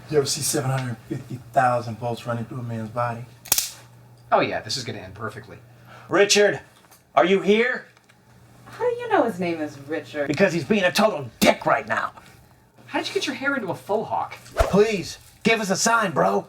You ever see 750,000 volts running through a man's body? Oh yeah, this is gonna end perfectly. Richard, are you here? How do you know his name is Richard? Because he's being a total dick right now. How did you get your hair into a faux hawk? Please, give us a sign, bro.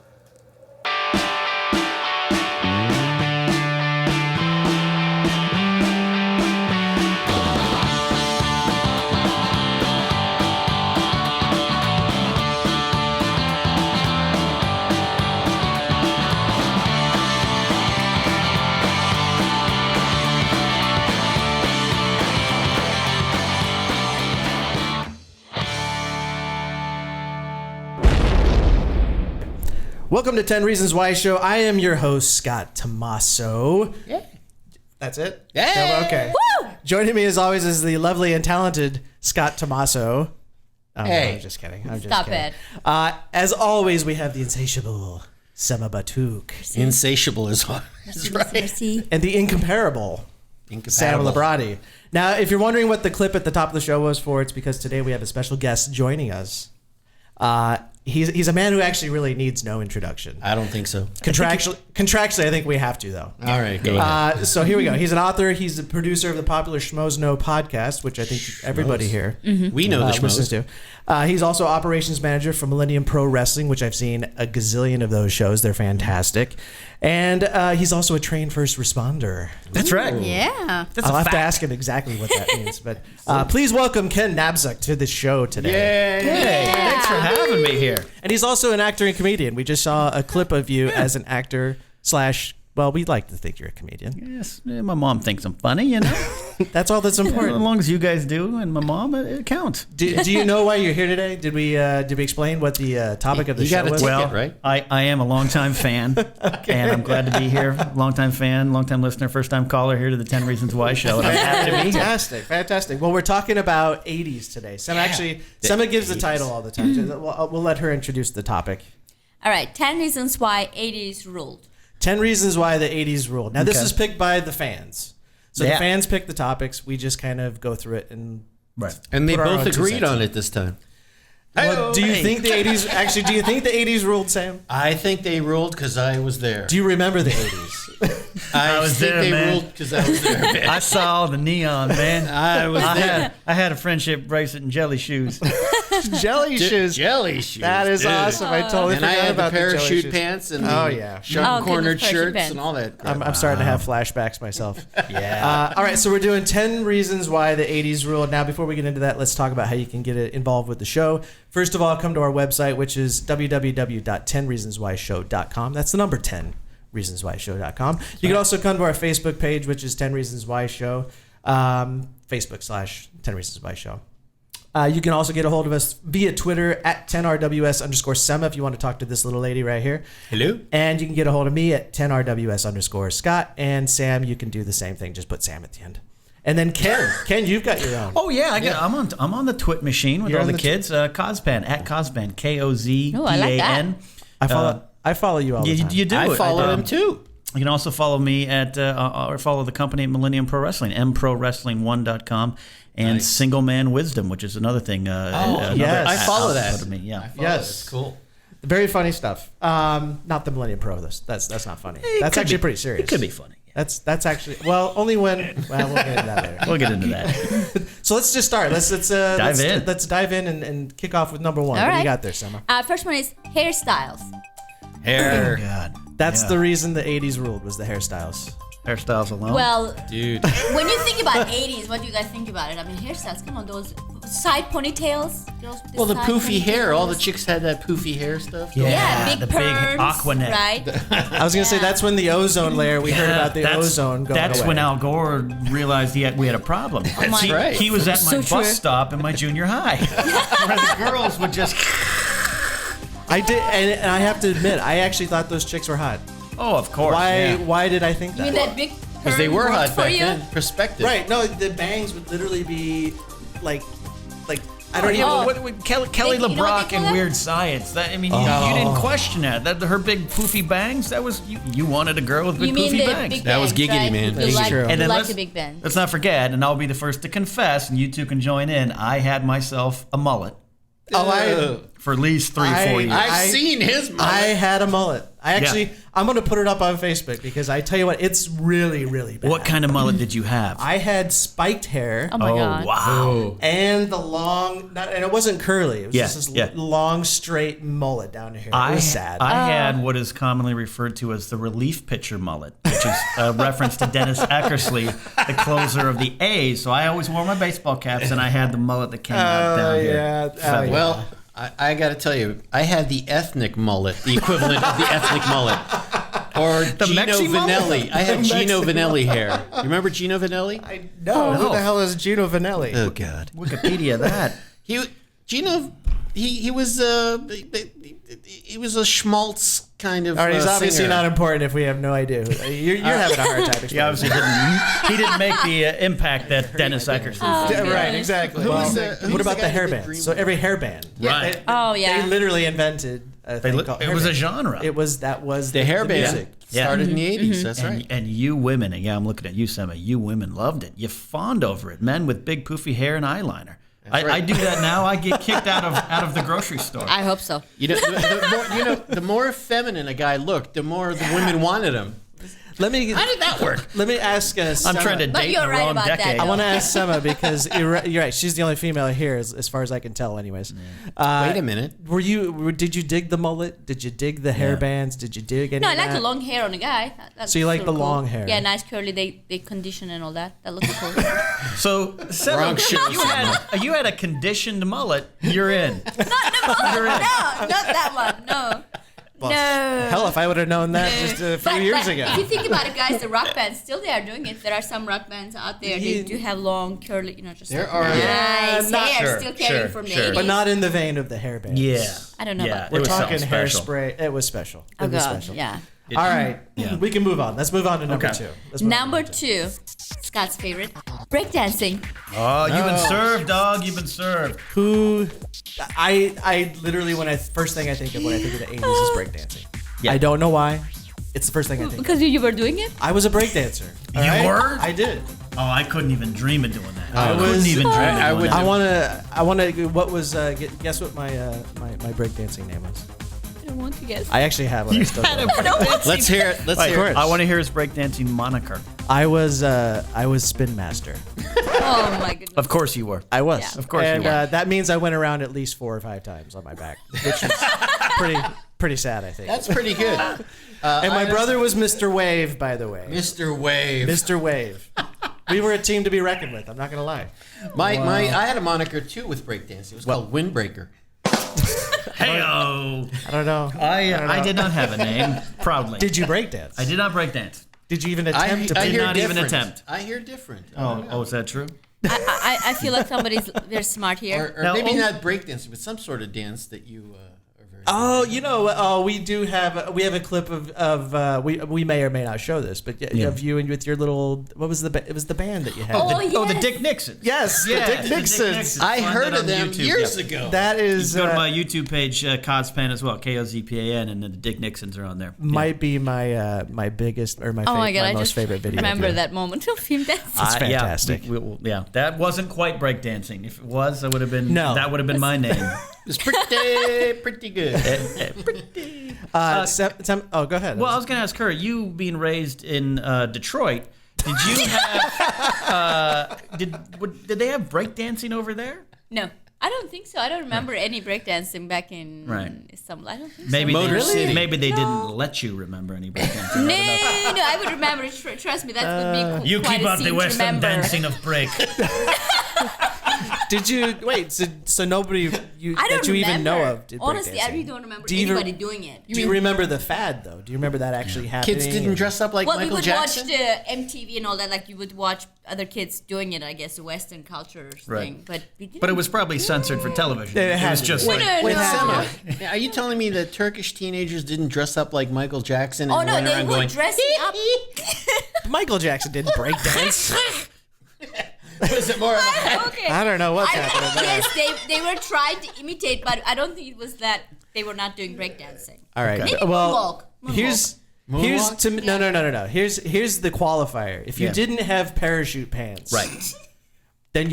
Welcome to 10 Reasons Why Show. I am your host, Scott Tommaso. Yeah. That's it? Yeah. No, okay. Woo! Joining me as always is the lovely and talented Scott Tommaso. Oh, Hey. no, I'm just kidding. I'm just Stop kidding. it. As always, we have the insatiable Sema Batuk Insatiable is right. Mercy. and the incomparable Sam Labrati. Now, if you're wondering what the clip at the top of the show was for, it's because today we have a special guest joining us. He's a man who actually really needs no introduction. I don't think so. Contractually, I think we have to, though. All right, go ahead. So here we go. He's an author. He's the producer of the popular Schmoes podcast, which I think everybody here We know the listens Schmoes. to. He's also operations manager for Millennium Pro Wrestling, which I've seen a gazillion of those shows. They're fantastic. And he's also a trained first responder. That's right. Yeah. I'll have to ask him exactly what that means. But please welcome Ken Napzok to the show today. Hey, thanks for having me here. And he's also an actor and comedian. We just saw a clip of you as an actor / well, we'd like to think you're a comedian. Yes, my mom thinks I'm funny, you know. That's all that's important. As long as you guys do, and my mom, it counts. Do you know why you're here today? Did we explain what the topic of the show was? Well, right? I am a longtime fan, and I'm glad to be here. Longtime fan, longtime listener, first time caller here to the 10 Reasons Why show. And I'm happy to be here. Fantastic. Well, we're talking about 80s today. Sema gives the title all the time. So we'll let her introduce the topic. All right. 10 reasons why 80s ruled. 10 reasons why the 80s ruled. Now, this is picked by the fans. So the Yeah. fans pick the topics. We just kind of go through it and And they Put our both own 2 agreed cents on in. it this time. Well, do you think the 80s actually? Do you think the 80s ruled, Sam? I think they ruled because I was there. Do you remember the 80s? I was think there, they man. ruled because I was there. Man. I saw the neon, man. I was there. I had a friendship bracelet and jelly shoes. Jelly shoes. Jelly shoes. That is dude. awesome. I totally And I forgot had the about the jelly parachute shoes. pants and Oh, the yeah. sharp cornered goodness, parachute shirts pants. and all that. crap. I'm starting to have flashbacks myself. Yeah. All right, so we're doing 10 reasons why the 80s ruled. Now, before we get into that, let's talk about how you can get involved with the show. First of all, come to our website, which is www.10reasonswhyshow.com. That's the number 10reasonswhyshow.com. You can also come to our Facebook page, which is 10 Reasons Why Show, Facebook / 10 Reasons Why Show. You can also get a hold of us via Twitter at 10RWS_Sema if you want to talk to this little lady right here. Hello? And you can get a hold of me at 10RWS_Scott. And Sam, you can do the same thing. Just put Sam at the end. And then Ken, you've got your own. Oh yeah, I'm on the Twit machine with You're all on the the kids. Cosban at Cosban, KOZBAN. Ooh, I like that. I follow you all the time. You do. I it. follow him too. You can also follow me at or follow the company at Millennium Pro Wrestling, mprowrestling1.com, and Nice. Single Man Wisdom, which is another thing. Another yes. I follow outlet that. of me, yeah. I follow Yes. it. It's cool. Very funny stuff. Not the Millennium Pro. That's not funny. That's could actually be- pretty serious. It could be funny. That's actually only when we'll get into that later. We'll get into that. So let's just start. Let's Dive in. Let's dive in and kick off with number 1. All What do you right. got there, Sema? First one is hairstyles. Hair. God, That's yeah. the reason the 80s ruled was the hairstyles. Hairstyles alone. Well, Dude. when you think about 80s, what do you guys think about it? I mean, hairstyles, come on, those side ponytails. Girls with Well, the side poofy hair. All the ponytails. chicks had that poofy hair stuff. Yeah, big the big perms, Aquanet. right? I was gonna say that's when the ozone layer. We heard about the That's- ozone going That's away. when Al Gore realized we had a problem. my- he, right. he was at my So bus true. stop in my junior high, where the girls would just. I did, and I have to admit, I actually thought those chicks were hot. Oh, of course. Why? yeah. Why did I think You that? mean that big Because they perm were worked hot for back you? then. Perspective. Right? No, the bangs would literally be like I don't even. Oh. What Kelly You know what they LeBrock call in that? Weird Science. That I mean, you didn't question that. That her big poofy bangs. That was you wanted a girl with big You mean poofy the bangs. big That was bangs, giggity, right? man. You That's like, true. you And then like let's- the big bangs. Let's not forget, and I'll be the first to confess, and you two can join in. I had myself a mullet for at least 3 or 4 years. I've seen his mullet. I had a mullet. I'm going to put it up on Facebook because I tell you what, it's really, really bad. What kind of mullet did you have? I had spiked hair. Oh my god. Wow. And the long, and it wasn't curly. It was Yeah, just this yeah. long, straight mullet down here. It was sad. I had what is commonly referred to as the relief pitcher mullet, which is a reference to Dennis Eckersley, the closer of the A's. So I always wore my baseball caps, and I had the mullet that came out down here. Yeah. Well, I got to tell you, I had the ethnic mullet, the equivalent of the ethnic mullet. Or Gino Mexi mullet? Vanelli. I had Gino Vanelli hair. You remember Gino Vanelli? No, who the hell is Gino Vanelli? Oh, God. Wikipedia that. He was a schmaltz kind of All right, he's obviously singer. not important if we have no idea. You're having a hard time explaining. He obviously didn't make the impact that Dennis Eckersley did. Yeah, right, exactly. Who Well, was the- who what was about the the guy hair who did bands? Green So Day? every hair band. Right. Oh, yeah. They literally invented a thing called It hair was a band. genre. That was The hair the band music. started in the 80s. That's and, right. and you women, and yeah, I'm looking at you, Sema. You women loved it. You fawned over it. Men with big poofy hair and eyeliner. I do that now. I get kicked out of the grocery store. I hope so. The more feminine a guy looked, the more the women wanted him. Let me. How did that work? Let me ask us. I'm trying to But date you're the right wrong about that, decade. though. I want to ask Sema because you're right. She's the only female here, as far as I can tell, anyways. Wait a minute. Did you dig the mullet? Did you dig the hair bands? Did you dig any? No, I of like that? the long hair on a guy. That's So you like super the cool. long hair? Yeah, nice curly. They condition and all that. That looks cool. So, Sema, Wrong show, you had a conditioned mullet. You're in. No, not that one. No. Well, No. Hell, if I would have known that just a few years But ago. if you think about it, guys, the rock bands still they are doing it. There are some rock bands out there. They do have long, curly, just There like are- nice not- hair Sure, still carrying sure, from the sure. 80s. But not in the vein of the hair bands. Yeah. I don't know about We're it was talking something special. hairspray. It was special. Oh It was god, special. yeah. All right. Yeah. We can move on. Let's move on to number Okay. two. Let's move on to Number 2, Scott's favorite, breakdancing. Oh, you've been served, dog. You've been served. Who I literally first thing I think of when I think of the 80s is breakdancing. Yeah. I don't know why. It's the first thing I think of. Because you were doing it? I was a breakdancer. all You right? were? I did. Oh, I couldn't even dream of doing that. I I couldn't was- even dream of doing I would- that. I want to what was guess what my breakdancing name was? I don't want to guess. I actually have one. I still don't. Let's hear it. Let's Wait, hear it. I want to hear his breakdancing moniker. I was Spin Master. Oh my goodness. Of course you were. I was. Yeah. Of course you And were. that means I went around at least 4 or 5 times on my back, which was pretty sad, I think. That's pretty good. And my brother was Mr. Wave, by the way. Mr. Wave. Mr. Wave. We were a team to be reckoned with. I'm not gonna lie. I had a moniker too with breakdancing. It was called Windbreaker. Hey-o. I don't know. I did not have a name, proudly. Did you breakdance? I did not breakdance. Did you even attempt to? I did hear not even different. attempt. I hear different. Oh, is that true? I feel like somebody's they're smart here. Or Now, maybe oh- not breakdancing, but some sort of dance that you are very. Oh, we do have a clip of we may or may not show this, but of you and with your little it was the band that you had. Oh, The yes. Dick Nixons. Yes, the Yeah, Dick the Dick Nixons. Nixons. I Find heard that of on them YouTube, years yeah. ago. That is Go to my YouTube page, Codspan as well, KOZPAN, and then the Dick Nixons are on there. might be my my biggest or my, Oh my god, my I most just favorite video. remember of you. that moment of him dancing. It's fantastic. Yeah, that wasn't quite breakdancing. If it was, that would have been that would have been my name. It's pretty good. Go ahead. Well, I was going to ask her. You being raised in Detroit, did you have did they have breakdancing over there? No, I don't think so. I don't remember any breakdancing back in some. I don't think Maybe so. Motor City. Maybe they didn't let you remember any breakdancing. No, I would remember. Trust me, that would be You quite keep a up the scene to Western remember. dancing of break. Did you wait? So nobody I don't that you remember. even know of did Honestly, I breakdancing? really don't remember Do you even- anybody doing it. Do you remember the fad though? Do you remember that actually happening? Kids didn't dress up like Well, we Michael would Jackson. watch the MTV and all that. Like you would watch other kids doing it. I guess the Western culture thing. But we didn't. But it was probably censored for television. It had was to just be. like No, Wait, no. Sema, are you telling me that Turkish teenagers didn't dress up like Michael Jackson and Oh no, run they around would going? dress up. Michael Jackson didn't breakdance. Was it more of a Okay. I don't know what's happening there. Yes, they were trying to imitate, but I don't think it was that they were not doing breakdancing. All right. Maybe Well, moonwalk. here's Moonwalk? to no. Here's the qualifier. If you Yeah. didn't have parachute pants, right. then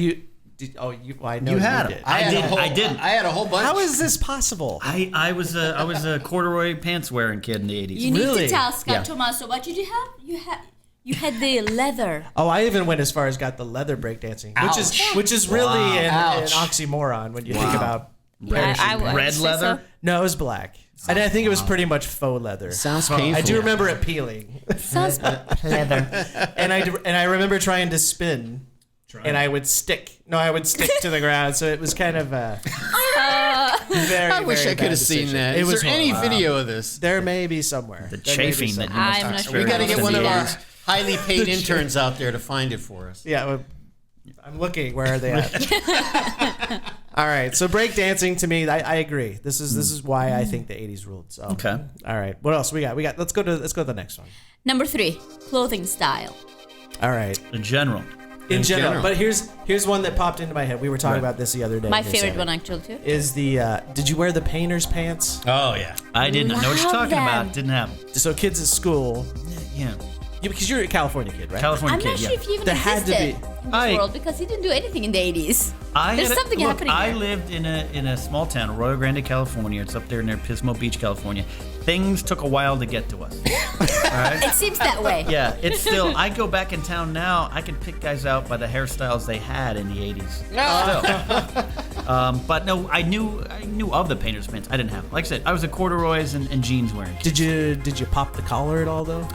I know You had did. them. I I didn't. I had a whole bunch. How is this possible? I was a corduroy pants wearing kid in the 80s. You need Really? to tell Scott Yeah. Tommaso, what did you have? You had the leather. Oh, I even went as far as got the leather breakdancing, which is really an Ouch. oxymoron when you think about. Red leather? No, it was black, and I think it was pretty much faux leather. Sounds painful. I do remember it peeling, Sounds leather. and I remember trying to spin, and I would stick. No, I would stick to the ground, so it was kind of very. I wish very I could bad have seen decision. that. It Is was there any horrible. video of this? There may be somewhere. The There may be chafing that you somewhere. must I'm not experience sure. We got to get in one the of our 80s. highly paid interns out there to find it for us. Yeah, well, I'm looking. Where are they at? All right, so breakdancing to me, I agree. This is why I think the 80s ruled. So Okay. All right, what else we got? Let's go to the next one. Number 3, clothing style. All right, In general. in general. general. But here's one that popped into my head. We were talking about this the other day. My Miss favorite Anna. one, actually, too. Is the did you wear the painter's pants? Oh yeah. I didn't know what you're Love talking them. about. Didn't happen. So kids at school, Yeah. because you're a California kid, right? California I'm kid, not sure yeah. if he even There had to existed be. in this I- world because he didn't do anything in the 80s. There's had something happening I here. lived in a small town, Arroyo Grande, California. It's up there near Pismo Beach, California. Things took a while to get to us. All right? It seems that way. Yeah, it's still. I go back in town now. I can pick guys out by the hairstyles they had in the 80s. Still. But no, I knew of the painter's pants. I didn't have them. Like I said, I was a corduroys and jeans wearing. Did you pop the collar at all though?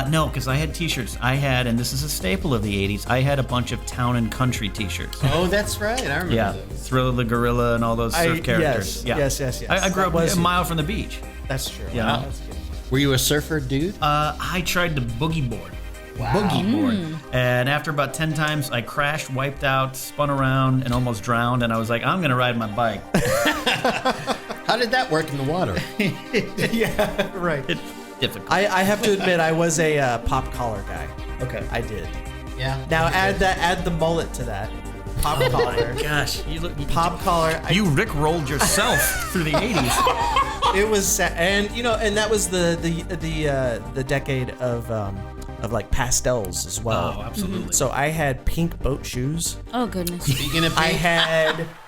No, because I had T-shirts. I had, and this is a staple of the 80s, I had a bunch of town and country T-shirts. Oh, that's right. I remember Yeah, that. Thrill of the Gorilla and all those surf characters. yes, Yeah. yes. I grew That up was a mile from the beach. That's true. Yeah. Wow, that's good. Were you a surfer dude? I tried the boogie board. Boogie board. And after about 10 times, I crashed, wiped out, spun around, and almost drowned. And I was like, I'm going to ride my bike. How did that work in the water? Yeah, right. It's difficult. I have to admit, I was a pop collar guy. Okay. I did. Yeah. Now add the mullet to that. Pop collar. Gosh, you look. Pop collar. You rickrolled yourself through the 80s. It was and that was the decade of like pastels as well. Oh, absolutely. So I had pink boat shoes. Oh, goodness. Speaking of I pink,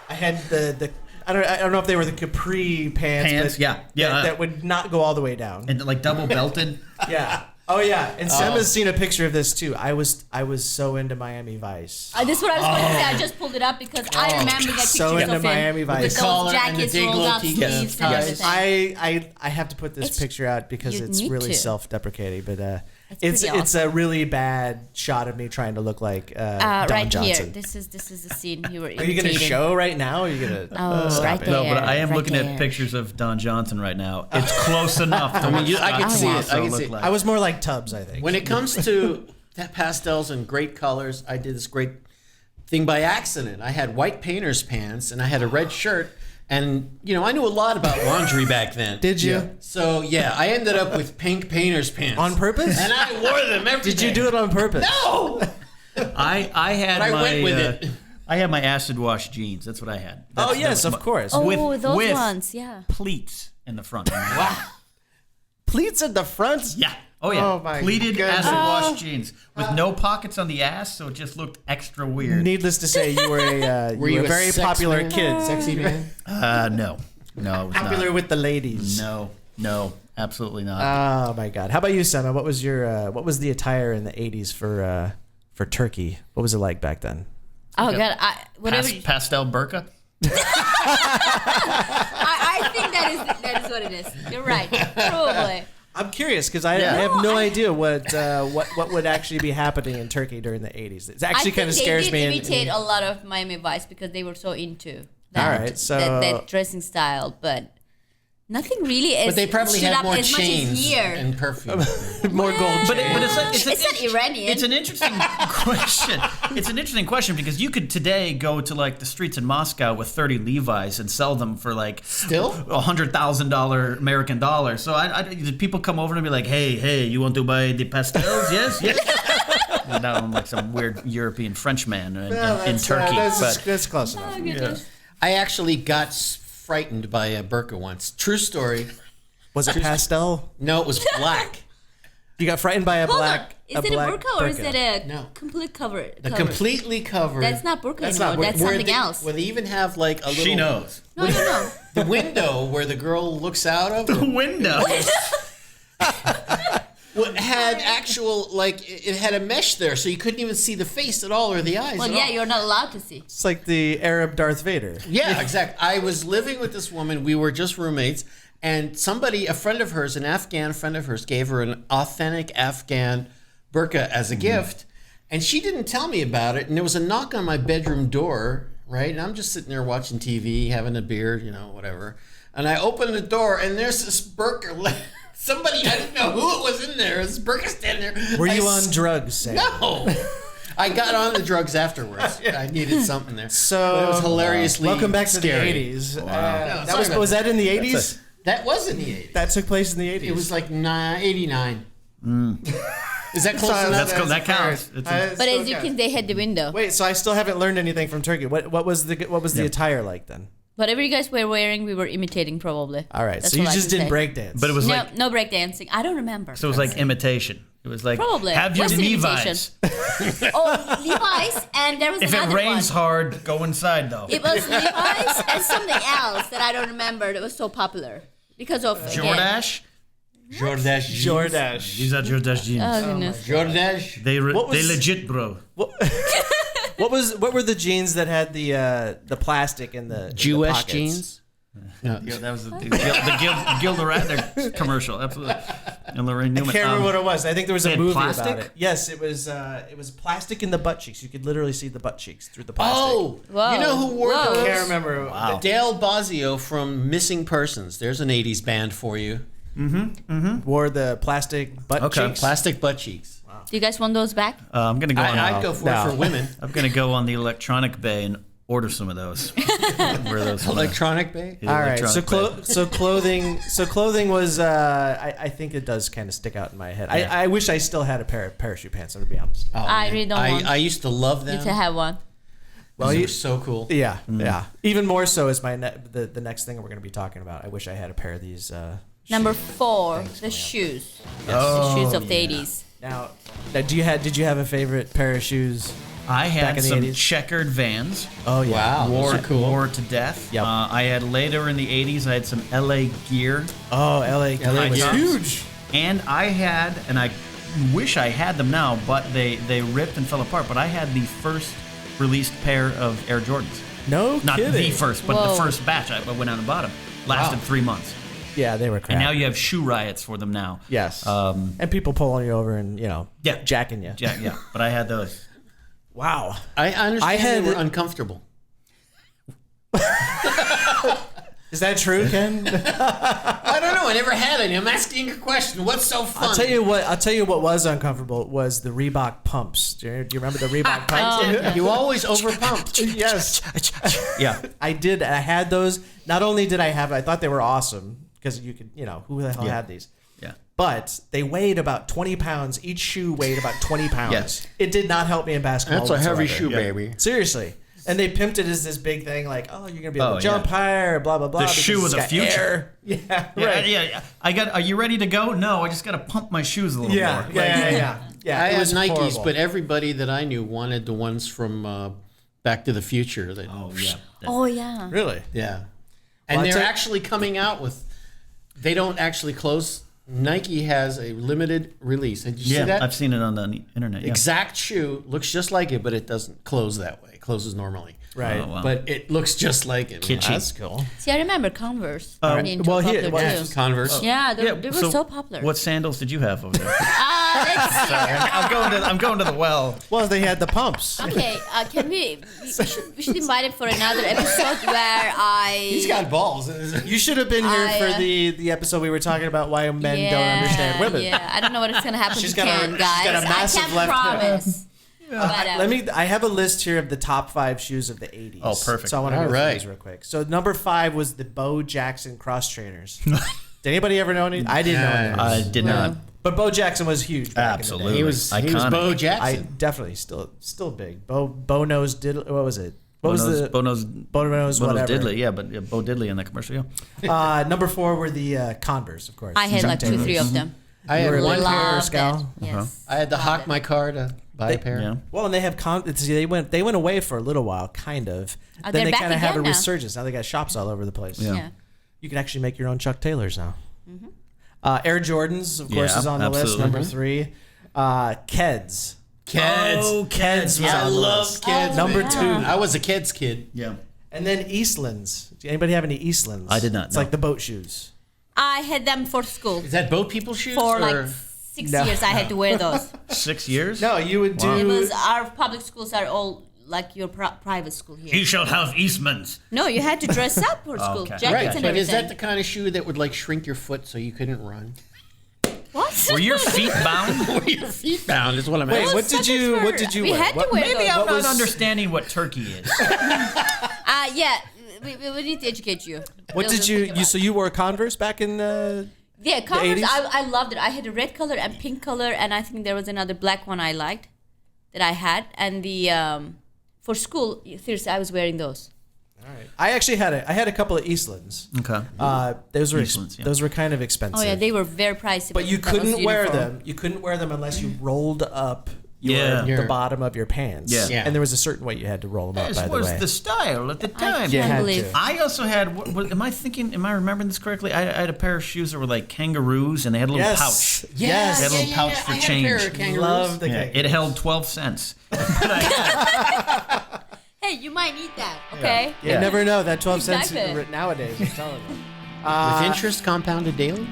had the I don't know if they were the capri pants. But yeah. that would not go all the way down. And like double belted. Yeah. Oh yeah. And Sam has seen a picture of this too. I was so into Miami Vice. This is what I was going to say. I just pulled it up because I remember that pictures So into of him Miami Vice. with The those collar and the jackets, big rolled little up t-shirts. sleeves and Yes. everything. I have to put this It's- picture out because you it's need really to. self-deprecating, but It's pretty it's a really bad shot of me trying to look like Don Right Johnson. here. This is the scene you were Are you gonna imitating. show right now? Or are you gonna Oh, stop right it? there. No, but I am right looking there. at pictures of Don Johnson right now. It's close enough. To I mean, what I can Scott see it. Tommaso I can looked see it. like. I was more like Tubbs, I think. when it comes to pastels and great colors, I did this great thing by accident. I had white painter's pants and I had a red shirt. And, I knew a lot about laundry back then. Did you? Yeah. So, yeah, I ended up with pink painter's pants. On purpose? And I wore them every Did you day. do it on purpose? No! I had But I my went with it. I had my acid wash jeans. That's what I had. Oh That's- yes, that was of course. Oh, with- those with- ones, yeah. pleats in the front. Pleats at the front. Yeah. Oh yeah. Oh, my Pleated goodness. acid wash jeans with no pockets on the ass, so it just looked extra weird. Needless to say, you were a Were you a very sex popular man? kid. Sexy man? No, it was Popular not. with the ladies. No, absolutely not. Oh my God! How about you, Sema? What was what was the attire in the '80s for Turkey? What was it like back then? Oh, God. Whatever. Pastel burqa. I think that is what it is. You're right. Probably. I'm curious because I have no idea what would actually be happening in Turkey during the '80s. It actually kind of scares me. They did imitate a lot of Miami Vice because they were so into that, All right, so- that dressing style, but nothing really is. But they probably stood had up more as much as chains here. and perfume. More gold But chains. it's It's not Iranian. It's an interesting question. It's an interesting question because you could today go to like the streets in Moscow with 30 Levi's and sell them for like Still? $100,000 American dollars. So did people come over and be like, hey, you want to buy the pastels? Yes. And now I'm like some weird European French man in Turkey. That's close enough. Oh, goodness. I actually got frightened by a burqa once. True story. Was it pastel? No, it was black. You got frightened by a Hold black. on. Is it a burqa or is it a No. complete cover? The cover? completely covered. That's not burqa That's anymore. not burqa. That's where something they, else. Where they even have like a little. She knows. No. The window where the girl looks out of. The window. What had actual it had a mesh there, so you couldn't even see the face at all or the eyes. Well, at yeah, all. you're not allowed to see. It's like the Arab Darth Vader. Yeah, exactly. I was living with this woman. We were just roommates, and a friend of hers, an Afghan friend of hers, gave her an authentic Afghan burqa as a gift, and she didn't tell me about it. And there was a knock on my bedroom door, right? And I'm just sitting there watching TV, having a beer, whatever. And I open the door, and there's this burqa. Somebody, I didn't know who it was in there. This burqa standing there. Were you on drugs, Sam? No. I got on the drugs afterwards. I needed something there. So But it was hilariously welcome back scary. to the 80s. No, That was that in the 80s? That was in the 80s. That took place in the 80s. It was like 89. Is that close enough? That counts. But as you can, they had the window. Wait, so I still haven't learned anything from Turkey. What was the attire like then? Whatever you guys were wearing, we were imitating probably. All right, That's so you all I just can didn't say. breakdance. But it was No, like no breakdancing. I don't remember. so it was like imitation. It was like Probably. have your Western Levi's. Oh, Levi's, and there was If it another rains one. hard, go inside though. It was Levi's and something else that I don't remember that was so popular because of again. Jordache. Jordache. Jordache. These are Jordache jeans. Oh goodness. Jordache. They What was- legit, bro. What were the jeans that had the plastic in the Jewish pockets? jeans. No. Yeah, that was the Gilda Radner commercial. Absolutely. And Lorraine I Newman. can't remember what it was. I think there was they a had movie plastic? about it. Yes, it was plastic in the butt cheeks. You could literally see the butt cheeks through the plastic. Oh, Whoa. you know who wore Whoa. those? I can't remember. Wow. Dale Bozzio from Missing Persons. There's an 80s band for you. Wore the plastic butt Okay. cheeks. Plastic butt cheeks. Do you guys want those back? I'm gonna go. I'd go for it for women. I'm gonna go on the electronic bay and order some of those. Wear those. Electronic bay. All right, so Electronic bay. clothing was. I think it does kind of stick out in my head. Yeah. I wish I still had a pair of parachute pants. I'm gonna be honest. Oh, I man. really don't want I used to love them. you to have one. Well, you- they were so cool. Yeah, yeah. Even more so is the next thing we're gonna be talking about. I wish I had a pair of these. Number shoes. 4, Things the coming up. shoes. Oh, The shoes of the 80s. Now, did you have a favorite pair of shoes? I back had in the some 80s? checkered Vans. Oh yeah. Wow. Those are cool. Wore to death. Yep. I had later in the 80s. I had some LA gear. Oh, LA LA was was huge. And I had, and I wish I had them now, but they ripped and fell apart. But I had the first released pair of Air Jordans. No Not kidding. the first, but Whoa. the first batch. I went out and bought them. Lasted 3 months. Yeah, they were crap. And now you have shoe riots for them now. yes. Um, and people pulling you over and Yeah. jacking you. yeah. But I had those. Wow. I understand I had- they were uncomfortable. Is that true, Ken? I don't know. I never had any. I'm asking a question. What's so fun? I'll tell you what was uncomfortable was the Reebok pumps. Do you remember the Reebok pumps? You always overpumped. Yes. Yeah. I did. I had those. Not only did I have it, I thought they were awesome because you could, who the hell had these? Yeah. But they weighed about 20 pounds. Each shoe weighed about 20 pounds. Yes. It did not help me in basketball. That's a heavy whatsoever. shoe, Yeah. baby. Seriously. And they pimped it as this big thing, like, oh, you're gonna be able Oh, to jump yeah. higher, blah blah blah. The because shoe it's of the got future. air. Yeah, Yeah, right. yeah. Are you ready to go? No, I just got to pump my shoes a little Yeah, more. yeah. I it had was Nikes, horrible. but everybody that I knew wanted the ones from Back to the Future. That, Oh, yeah. Oh, yeah. Really? yeah. And Well, they're I'd say- actually coming out with. They don't actually close. Nike has a limited release. Did you see Yeah, that? I've seen it on the internet. Yeah. Exact shoe looks just like it, but it doesn't close that way. It closes normally. Right. Oh, wow. But it looks just like it. man. Kitschy. That's cool. See, I remember Converse. being well, so here- popular well, too. Converse. Yeah, they were so popular. What sandals did you have over there? Let's see. I'm going to the well. Well, they had the pumps. Okay, can we should invite it for another episode where I... He's got balls. You should have been here I, for the episode we were talking about why men yeah, don't understand women. Yeah, I don't know what is going to happen She's to got a- Ken, she's guys. got a massive I can't left hook. promise. But, I have a list here of the top 5 shoes of the 80s. Oh, perfect. So I want to go All through right. these real quick. So number 5 was the Bo Jackson cross trainers. Did anybody ever know any? I didn't know any. I did not. But Bo Jackson was huge. Back Absolutely. In the day. He was Iconic. Bo I Jackson. definitely still big. Bo knows what was it? What was Bono's, the Bono's, Bo knows Bono's whatever. Diddley? Yeah, but Bo Diddley in the commercial. Yeah. Number 4 were the Converse, of course. I had Chuck like 2, Taylors. 3 of them. I You had were one like- pair. Loved Scowl? it. Yes. I had to hawk my car to buy a pair. Yeah. Well, and they have they went away for a little while, kind of. Oh, Then they're they back kind of have a again now. resurgence. Now they got shops all over the place. Yeah. You can actually make your own Chuck Taylors now. Air Jordans, of course, Yeah, is on the list. absolutely. Number 3. Keds. Kids. Oh, Keds was Yeah, I on the love list. kids. Number man. 2. I was a kids kid. Yeah. And then Eastlands. Do anybody have any Eastlands? I did not, It's no. like the boat shoes. I had them for school. Is that boat people shoes? For or? like 6 No. years, I had to wear those. 6 years? No, you would do. It was our public schools are all like your private school here. You shall have Eastman's. No, you had to dress up for school, Okay. jackets Right, and but everything. is that the kind of shoe that would like shrink your foot so you couldn't run? What? Were your feet bound? Were your feet bound? Is what I'm Wait, asking. what did you? What did you We wear? had to What- wear Maybe those. I'm What not was- understanding what turkey is. Yeah, we need to educate you. What did you? So you wore Converse back in? Yeah, Converse. 80s? I loved it. I had a red color and pink color, and I think there was another black one I liked that I had. And the for school, seriously, I was wearing those. I actually had a couple of Eastlands. Okay. Those were Eastlands, yeah. those were kind of expensive. Oh yeah, they were very pricey. But you that was couldn't wear uniform. them. You couldn't wear them unless you rolled up Yeah. the Your- bottom of your pants. Yeah. Yeah. And there was a certain way you had to roll them up. This By the was way. the style at the I time. You can't had believe. to. I also had. Am I remembering this correctly? I had a pair of shoes that were like kangaroos, and they had a little Yes. pouch. Yes. They had a little pouch for I had change. a pair of kangaroos. Love the Yeah, cake. it held 12 cents. Hey, you might need that. Okay. You never know that 12 cents Exactly. nowadays. I'm telling you. With interest compounded daily?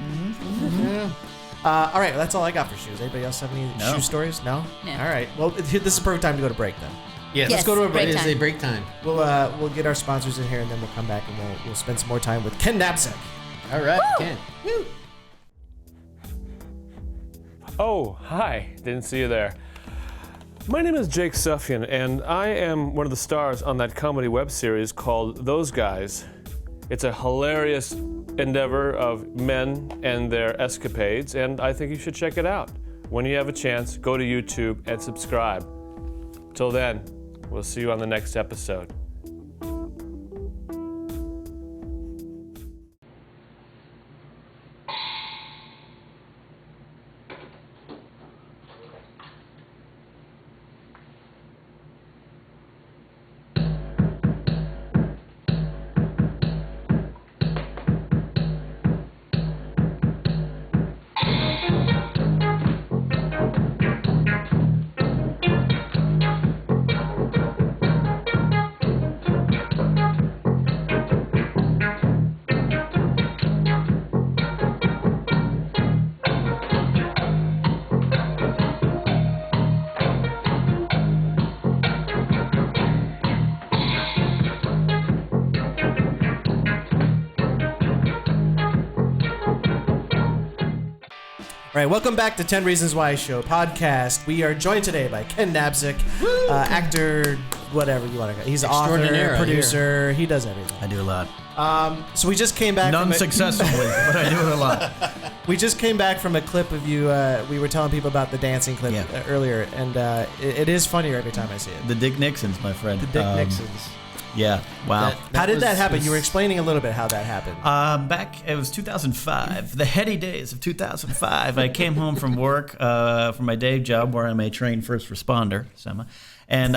All right, that's all I got for shoes. Anybody else have any No. shoe stories? No. No. All right. Well, this is the perfect time to go to break then. Yes. Yes, go to a It break. is time. a break time. We'll get our sponsors in here and then we'll come back and we'll spend some more time with Ken Napzok. All right, Ken. Oh, hi. Didn't see you there. My name is Jake Sufjan, and I am one of the stars on that comedy web series called Those Guys. It's a hilarious endeavor of men and their escapades, and I think you should check it out. When you have a chance, go to YouTube and subscribe. Till then, we'll see you on the next episode. All right, welcome back to 10 Reasons Why Show podcast. We are joined today by Ken Napzok, actor, whatever you want to go. He's an author, Extraordinaire producer. He does everything. I do a lot. So we just came back. None from a- successfully, but I do it a lot. We just came back from a clip of you. We were telling people about the dancing clip Yeah. earlier, and it is funnier every time I see it. The Dick Nixons, my friend. The Dick Nixons. Yeah. Wow. How did that happen? was- You were explaining a little bit how that happened. It was 2005, the heady days of 2005. I came home from work, from my day job where I'm a trained first responder, and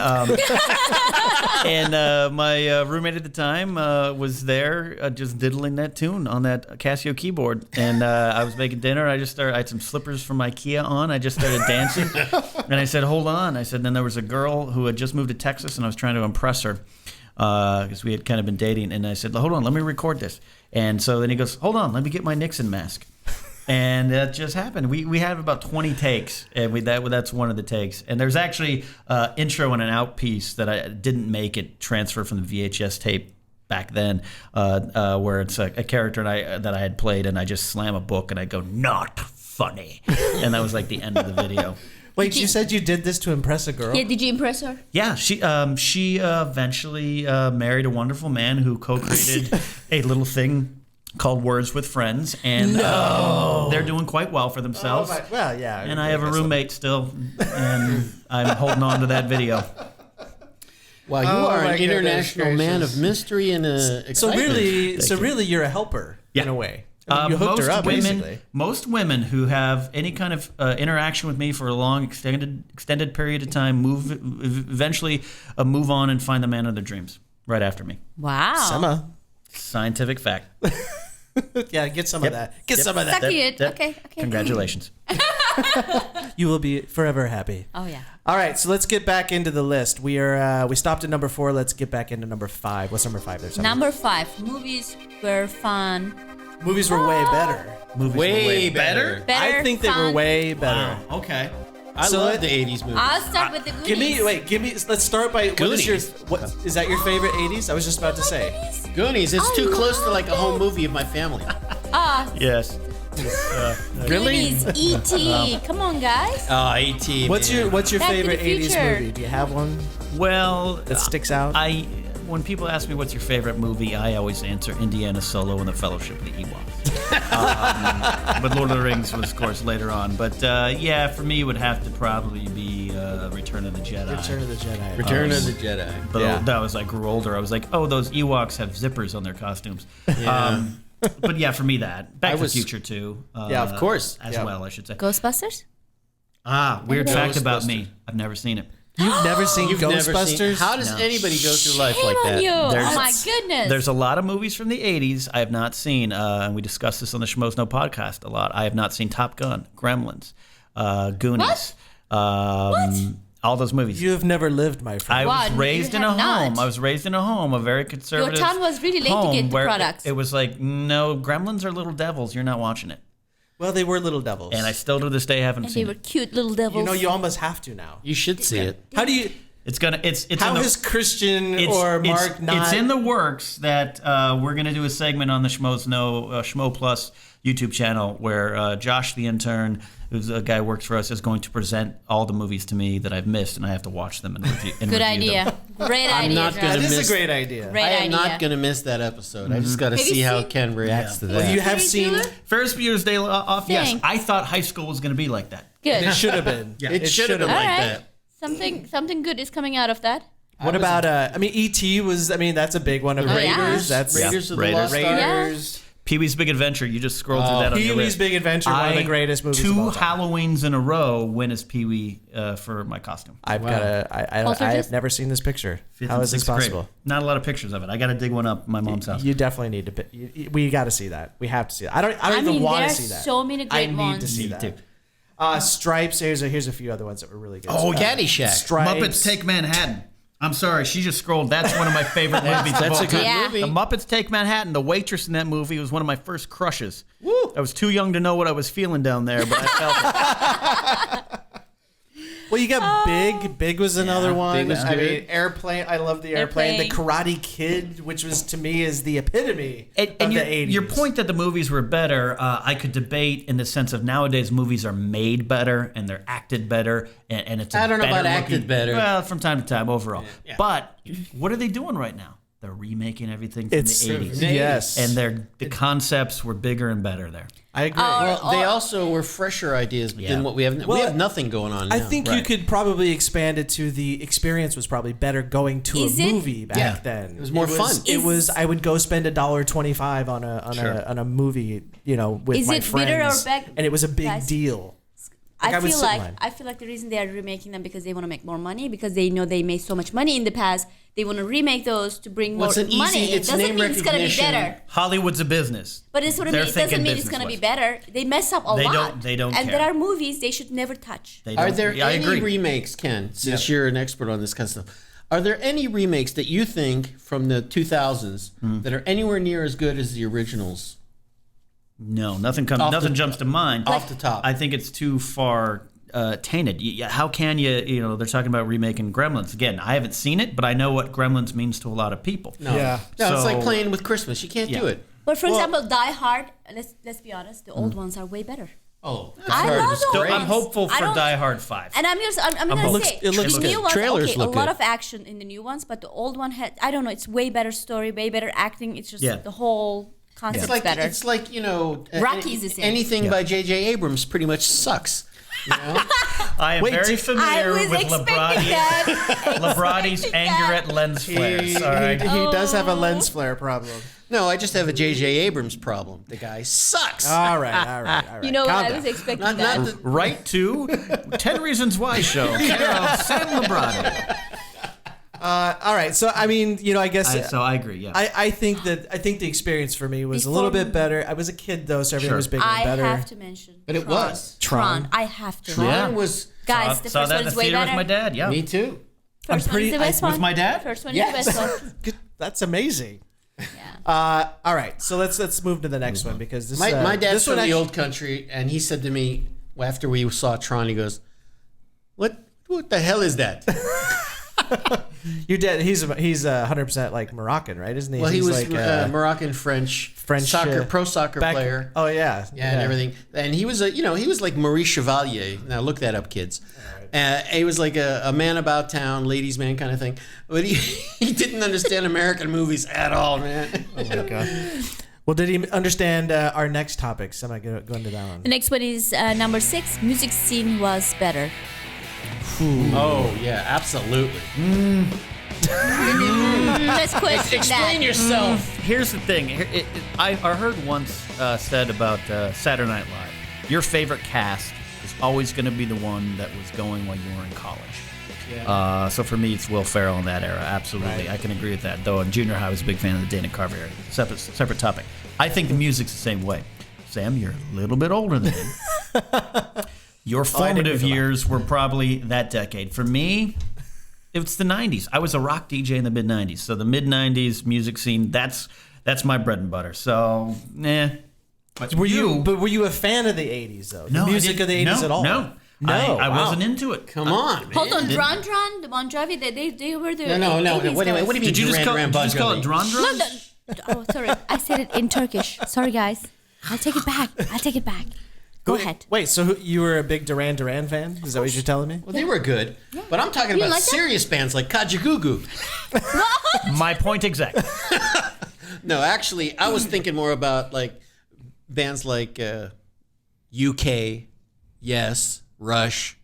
my roommate at the time was there just diddling that tune on that Casio keyboard, and I was making dinner. I had some slippers from IKEA on. I just started dancing, and I said, "Hold on." I said, then there was a girl who had just moved to Texas, and I was trying to impress her. Because we had kind of been dating, and I said, hold on, let me record this. And so then he goes, hold on, let me get my Nixon mask. And that just happened. We had about 20 takes, and that's one of the takes. And there's actually intro and an out piece that I didn't make it transfer from the VHS tape back then, where it's a character that I had played, and I just slam a book, and I go, not funny. And that was like the end of the video. Wait, you said you did this to impress a girl? Yeah, did you impress her? Yeah, she eventually married a wonderful man who co-created a little thing called Words with Friends, and they're doing quite well for themselves. Oh, well, yeah. And I have a roommate still, and I'm holding on to that video. Wow, you Oh, are my an goodness international man gracious. of mystery and So excitement. really, you're a helper in a way. You hooked her up, basically. Most women who have any kind of interaction with me for a long, extended period of time eventually move on and find the man of their dreams right after me. Wow. Sema. Scientific fact. Yeah, get some of that. Get some of that. Suck it. Okay. Congratulations. You will be forever happy. Oh yeah. All right, so let's get back into the list. We stopped at number 4. Let's get back into number 5. What's number 5 there? Simon? Number 5. Movies were fun. Movies were way better. Movies Way were better. Better. I think they were fun. way better. Wow. Okay. I So love the 80s movies. I'll start with the Goonies. Give me. Let's start by what is your? What is that your favorite 80s? I was just about to say. Goonies. It's I too close to love like a home movie of my family. Yes. Goonies, E.T. Come on, guys. Oh, E.T. What's your Back to favorite the 80s Future. movie? Do you have one Well, that sticks out? when people ask me what's your favorite movie, I always answer Indiana Solo and the Fellowship of the Ewoks. But Lord of the Rings was, of course, later on. But yeah, for me, it would have to probably be Return of the Jedi. Return of the Jedi. Return of the Jedi. But Yeah. that was, I grew older. I was like, oh, those Ewoks have zippers on their costumes. But yeah, for me, that. Back to the Future, too. Yeah, of course. As well, I should say. Ghostbusters? Weird fact about Ghostbusters. me. I've never seen it. You've never seen You've never Ghostbusters? seen- how does anybody go through life Shame like on that? you. There's- Oh my goodness. There's a lot of movies from the 80s I have not seen, and we discussed this on the Schmoes No podcast a lot. I have not seen Top Gun, Gremlins, Goonies. All those movies. You have never lived, my friend. I was Wow, raised you in a have home. not. I was raised in a home, a very conservative Your town was really late to home get the where products. It was like, no, Gremlins are little devils. You're not watching it. Well, they were little devils. And I still to this day haven't and they seen were it. cute little devils. You know, you almost have to now. You should see it. How do you? It's gonna. It's How in the, has Christian it's, or it's- Mark not? It's in the works that we're gonna do a segment on the Schmoes No Schmo Plus YouTube channel where Josh the intern, who's a guy who works for us, is going to present all the movies to me that I've missed, and I have to watch them and review. And Good review idea. them. Great I'm idea. not Josh. gonna That is miss- a great idea. Great I am idea. not going to miss that episode. I just got to Have you see how seen- Ken reacts to that. Well, you have Ferris seen. Bueller? Ferris Bueller's Day Off. Yes, Thanks. I thought high school was gonna be like that. Good. It should have been. It should have been All like right. that. Something good is coming out of that. What about? I mean, E.T. was. I mean, that's a big one of Oh, yeah. Raiders. That's Raiders of the Raiders. Lost Ark. Raiders. Pee-wee's Big Adventure. You just scrolled through that on your Pee-wee's list. Big Adventure, one of the greatest movies of Two all time. Halloweens in a row win as Pee-wee for my costume. I've got a. I Partridges? have never seen this picture. Fifth How and is this sixth grade. possible? Not a lot of pictures of it. I got to dig one up at my mom's house. You definitely need to. We got to see that. We have to see that. I don't even mean, want there to are see that. so many great I need ones. to see Me that. too. Stripes. Here's a few other ones that were really good. Oh, Caddyshack. Stripes. Muppets Take Manhattan. I'm sorry, she just scrolled. That's one of my favorite movies of That's all a good time. Yeah. movie. The Muppets Take Manhattan. The waitress in that movie was one of my first crushes. Woo. I was too young to know what I was feeling down there, but I felt it. Well, you got Big. Big was another one. Big was I good. mean, Airplane. I love the Airplane. The Airplane. Karate Kid, which was to me is the epitome And of your, the 80s. your point that the movies were better, I could debate in the sense of nowadays movies are made better and they're acted better, and it's. I don't know about better acted looking- better. Well, from time to time, overall. But what are they doing right now? They're remaking everything from It's the 80s. yes, And the concepts were bigger and better there. I agree. Well, they also were fresher ideas than what we have. We Well, have nothing going on now. I think you could probably expand it to the experience was probably better going to Is a it? movie back then. It was more fun. It was. I would go spend $1.25 on a movie, with Is my it friends, bitter or back- and it was a big guys? deal. I would sit in line. I feel like the reason they are remaking them because they want to make more money because they know they made so much money in the past. They want to remake those to bring more Well, it's an money. easy- It it's doesn't name mean it's going to be recognition. better. Hollywood's a business. But it's what I They're mean. It doesn't thinking mean it's going to be business-wise. better. They mess up a They lot. don't- they don't And care. there are movies they should never touch. They Are don't- there I any agree. remakes, Ken, since you're an expert on this kind of stuff? Are there any remakes that you think from the 2000s that are anywhere near as good as the originals? No, nothing comes. Off Nothing the- jumps to mind. off the top. I think it's too far tainted. How can you? They're talking about remaking Gremlins again. I haven't seen it, but I know what Gremlins means to a lot of people. No, Yeah. no, it's So- like playing with Christmas. You can't do it. But for example, Die Hard. Let's be honest. The old ones are way better. Oh, I love those So ones. I'm hopeful I for don't- Die Hard 5. And I'm gonna looks- say it looks the good. new ones. Trailers Okay, look a lot good. of action in the new ones, but the old one had. I don't know. It's way better story, way better acting. It's just Yeah. the whole concept's it's like better. it's like Rocky's the same. anything by J.J. Abrams pretty much sucks. I am Wait, very I familiar was with expecting that. Lebrati's anger at lens flares. All right. He does have a lens flare problem. No, I just have a J.J. Abrams problem. The guy sucks. All right. You know Calm what? I down. was expecting Not that. the, Right to 10 Reasons Why show. Care of Sam Lebrati. All right. So I mean, I guess So I agree. Yeah. I think the experience for me was a little bit better. I was a kid though, so everything Sure. was bigger I and better. have to mention. But it Tron. was. Tron. I have to. Tron Yeah. was. Guys, the saw first that one in is the way theater with better. my dad. Yeah. Me too. First one is the best one. with my dad? First one Yes. is the best one. That's amazing. Yeah. All right, so let's move to the next one because this My dad's this from one the actually- old country, and he said to me after we saw Tron, he goes, "What the hell is that?" Your dad, he's 100% like Moroccan, right? Isn't he? Well, he He's was like, Moroccan French pro soccer back- player. Oh yeah, Yeah, and everything. And he was he was like Maurice Chevalier. Now look that up, kids. He was like a man about town, ladies' man kind of thing. But he didn't understand American movies at all, man. Oh my god. Well, did he understand our next topics? I'm not going to go into that one. The next one is number 6. Music scene was better. Oh yeah, absolutely. Let's question that. yourself. Here's the thing. I heard once said about Saturday Night Live, your favorite cast is always going to be the one that was going while you were in college. Yeah. So for me, it's Will Ferrell in that era. Absolutely, Right. I can agree with that. Though in junior high, I was a big fan of the Dana Carvey era. Separate topic. I think the music's the same way. Sam, you're a little bit older than me. Your formative years were probably that decade. For me, it's the 90s. I was a rock DJ in the mid 90s. So the mid 90s music scene, that's my bread and butter. So, But Were you a fan of the 80s though? No, the music of the 80s at all? No. I wasn't into it. Come on, man. Hold on, Dron, the Bon Jovi, they were the No. 80s What do you mean? Did you just call it Dron Dron? Oh, sorry. I said it in Turkish. Sorry, guys. I'll take it back. Go ahead. Wait, so you were a big Duran Duran fan? Is that what you're telling me? Well, they were good, but I'm talking You about like that? serious bands like Kajagoogoo. My point exact. No, actually, I was thinking more about like bands like UK, Yes, Rush.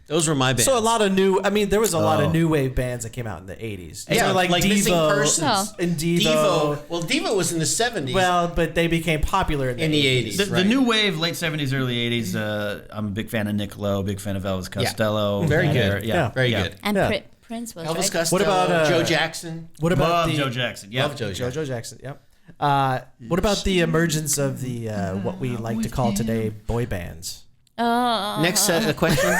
Those were my bands. So a lot of there was a lot of new wave bands that came out in the 80s. yeah, So like Missing Devo Persons. Oh. and Devo. Well, Devo was in the 70s. Well, but they became popular in the 80s. The right. new wave, late 70s, early 80s, I'm a big fan of Nick Lowe, big fan of Elvis Costello. Very Yeah, good. Yeah. Very good. And Yeah. Prince was Elvis right. Costello, What about, Joe Jackson? What about Love the Joe Jackson. Yeah. Love Joe Jackson. JoJo Jackson? Yep. What about the emergence of the what we like to call today boy bands? Next question.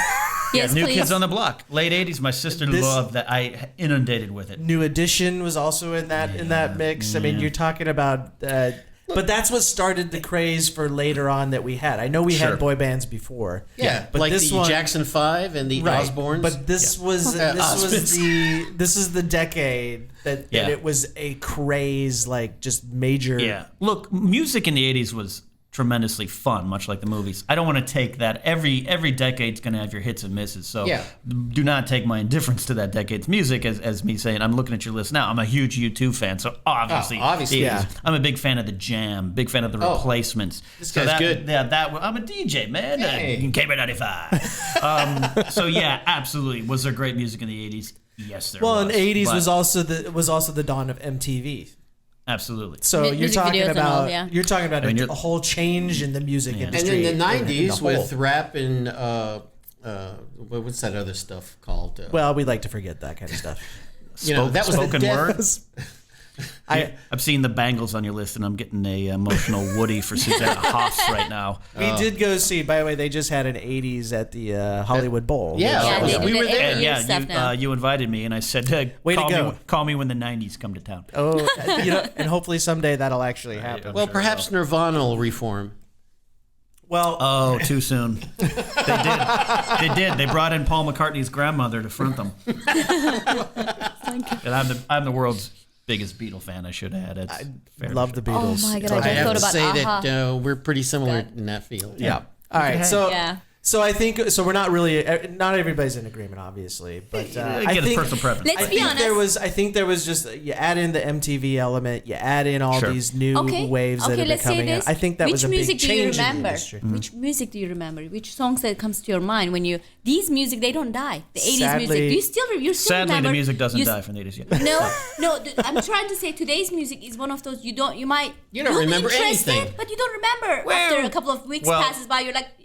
Yes, New please. Kids on the Block. Late 80s, my sister loved that. I inundated with it. New Edition was also in that mix. I mean, you're talking about. But that's what started the craze for later on that we had. I know we Sure. had boy bands before. Yeah, but like this the one, Jackson 5 and the right, Osbournes. But this was this is the decade that Yeah. it was a craze, like just major. Yeah. Look, music in the 80s was tremendously fun, much like the movies. I don't want to take that. Every decade's going to have your hits and misses. So Yeah. do not take my indifference to that decade's music as me saying, I'm looking at your list now. I'm a huge U2 fan, so obviously. yeah. I'm a big fan of the Jam, big fan of the Replacements. This guy's good. Yeah, I'm a DJ, man. Hey. KB95. So yeah, absolutely. Was there great music in the 80s? Yes, there was. Well, in the 80s But- was also the dawn of MTV. Absolutely. So you're Music talking videos and about all, yeah. you're talking about mean, a whole change in the music and industry. in the 90s the whole. with rap and what's that other stuff called? Well, we like to forget that kind of stuff. that was the spoken death- word. I've seen the Bangles on your list, and I'm getting a emotional Woody for Susanna Hoffs right now. We did go see. By the way, they just had an '80s at the Hollywood Bowl. Yeah, Yeah, they we do were that there. every year stuff now. you invited me, and I said, Way to go. call me when the 90s come to town. Oh, and hopefully someday that'll actually happen. Well, perhaps Nirvana will reform. Well, Oh, too soon. They did. They brought in Paul McCartney's grandmother to front them. And I'm the world's biggest Beatle fan. I should add. It's fair to love say. the Beatles. Oh my God, So I I just have thought to about say Aha. that we're pretty similar in that field. yeah. All right. So Yeah. So I think we're not really not everybody's in agreement, obviously, but I Again, it's think personal preference. Let's be honest. I think there was just you add in the MTV element, you add in all these new waves that have been let's say coming in. this. I think that was a big change in the industry. Which music do you remember? Which songs that comes to your mind when you these music they don't die. The 80s Sadly- music. Do you still Sadly, remember? the music doesn't you die from the 80s yet. No. I'm trying to say today's music is one of those you don't remember be interested, anything. but you don't remember. Well, After a couple of weeks well, passes by,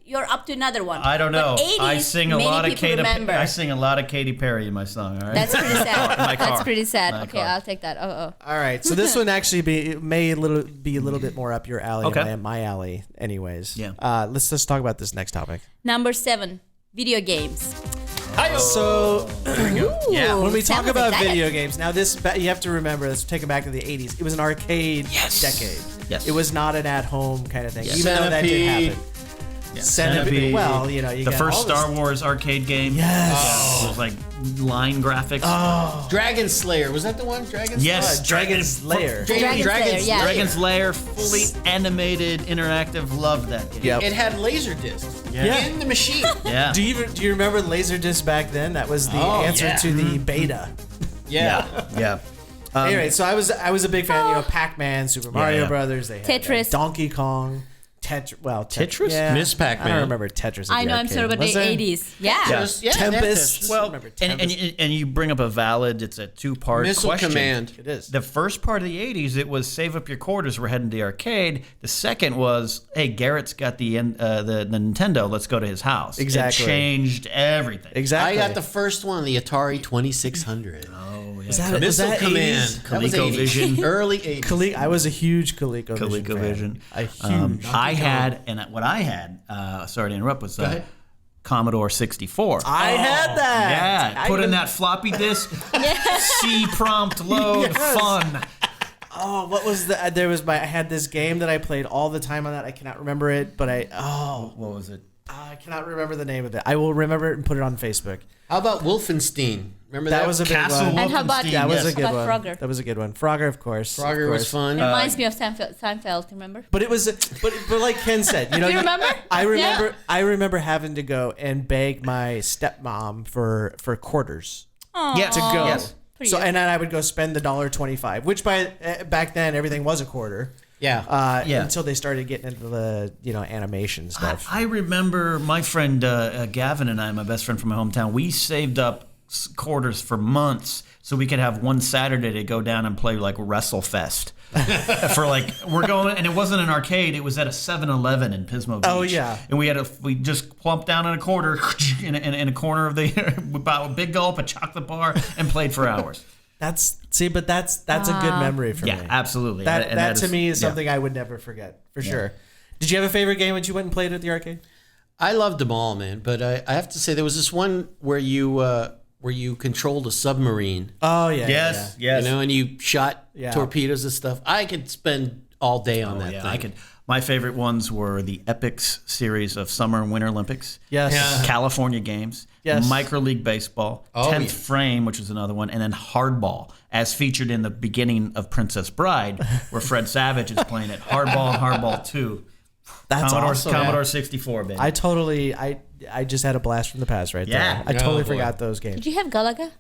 you're up to another one. I don't know. But 80s, I sing a many lot of people Katy. remember. I sing a lot of Katy Perry in my song. All right. That's pretty sad. my car. That's pretty sad. My Okay, car. I'll take that. Oh. All right, so this one actually be a little bit more up your alley, Okay. and my alley, anyways. Yeah. Let's just talk about this next topic. Number 7, video games. So Yeah. when we Sam talk was about excited. video games, now you have to remember, let's take it back to the 80s. It was an arcade decade. Yes. It was not an at-home kind of thing, Yes. even though that did Centipede. happen. Yeah. Centipede. Well, you the got first all this- Star Wars arcade game. Yes. It was like line graphics. Dragon Slayer. Was that the one? Dragon Yes. Dragon Slayer. Dragon Slayer, yeah. Dragon's Lair, fully animated, interactive. Loved that game. Yep. It had laser discs Yeah. in the machine. Yeah. Do you remember Laserdisc back then? That was the Oh, answer yeah. to the beta. Yeah. Yeah. Anyway, so I was a big fan. Pac-Man, Super Mario yeah. Brothers, they had Tetris. Donkey Kong, Tetris? Yeah. Miss Pac-Man. I don't remember Tetris. At I the know, I'm arcade. sorry about Was the there? 80s. Yeah. Yeah, Tempest. Well, Remember and Tempest. you bring up a valid. It's a two-part Missile question. Command. It is. The first part of the 80s, it was save up your quarters, we're heading to the arcade. The second was, hey, Garrett's got the Nintendo, let's go to his house. Exactly. It changed everything. Exactly. I got the first one, the Atari 2600. Oh, yeah. Was that Missile 80s? Command. That was 80s. ColecoVision. Early 80s. I was a huge ColecoVision. ColecoVision. A huge. I had, and what I had, sorry to interrupt, was ahead. Commodore 64. I had that. Yeah, put in that floppy disk, C prompt load, fun. Oh, what was the? I had this game that I played all the time on that. I cannot remember it, but What was it? I cannot remember the name of it. I will remember it and put it on Facebook. How about Wolfenstein? Remember that? That was a big Castle one. And how about Wolfenstein, That was yes. a good How one. about Frogger? That was a good one. Frogger, of course. Frogger of was course. fun. It reminds me of Seinfeld, remember? But it was, but like Ken said, Do you remember? I remember, Yeah. I remember having to go and beg my stepmom for quarters Yes. to go. Yes. Pretty So good. and then I would go spend the $1.25, which back then everything was a quarter. Yeah. Yeah. Until they started getting into the animation stuff. I remember my friend Gavin and I, my best friend from my hometown, we saved up quarters for months so we could have one Saturday to go down and play like WrestleFest. For like we're going, and it wasn't an arcade; it was at a 7-Eleven in Pismo Beach. Oh, yeah. and we just plumped down in a quarter in a corner of the about a big gulp, a chocolate bar, and played for hours. That's a good memory for Yeah, me. absolutely. That And to me is yeah. something I would never forget for sure. Did you have a favorite game that you went and played at the arcade? I loved them all, man. But I have to say, there was this one where you controlled a submarine, Oh yeah. Yes, yeah. yes. you know, and you shot Yeah. torpedoes and stuff. I could spend all day on that Yeah, thing. I could. My favorite ones were the Epics series of Summer and Winter Olympics. Yes. Yeah. California Games. Yes. Micro League Baseball. Oh, 10th yeah. Frame, which was another one, and then Hardball, as featured in the beginning of Princess Bride, where Fred Savage is playing it. Hardball and Hardball 2. That's awesome. Commodore 64, baby. I just had a blast from the past right Yeah. there. I totally Oh, boy. forgot those games. Did you have Galaga?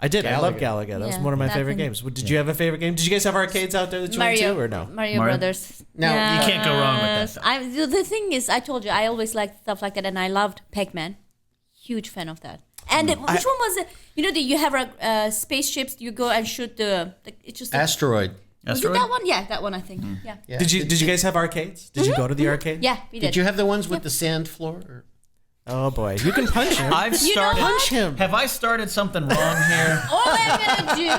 I did. I love Galaga. Galaga. That was Yeah, one of my that favorite thing. games. Did you have a favorite game? Did you guys have arcades out there that you went to or no? Mario Brothers. No, you can't go wrong with that. The thing is, I told you, I always liked stuff like that, and I loved Pac-Man. Huge fan of that. And which one was it? You know, you have spaceships. You go and shoot it's just Asteroid. Was it that one? Yeah, that one. I think. Yeah. Yeah. Did you guys have arcades? Did you go to the arcade? Yeah, we did. Did you have the ones with the sand floor? Or? Oh boy, you can punch him. I've started. Punch him. Have I started something wrong here? All I'm gonna do,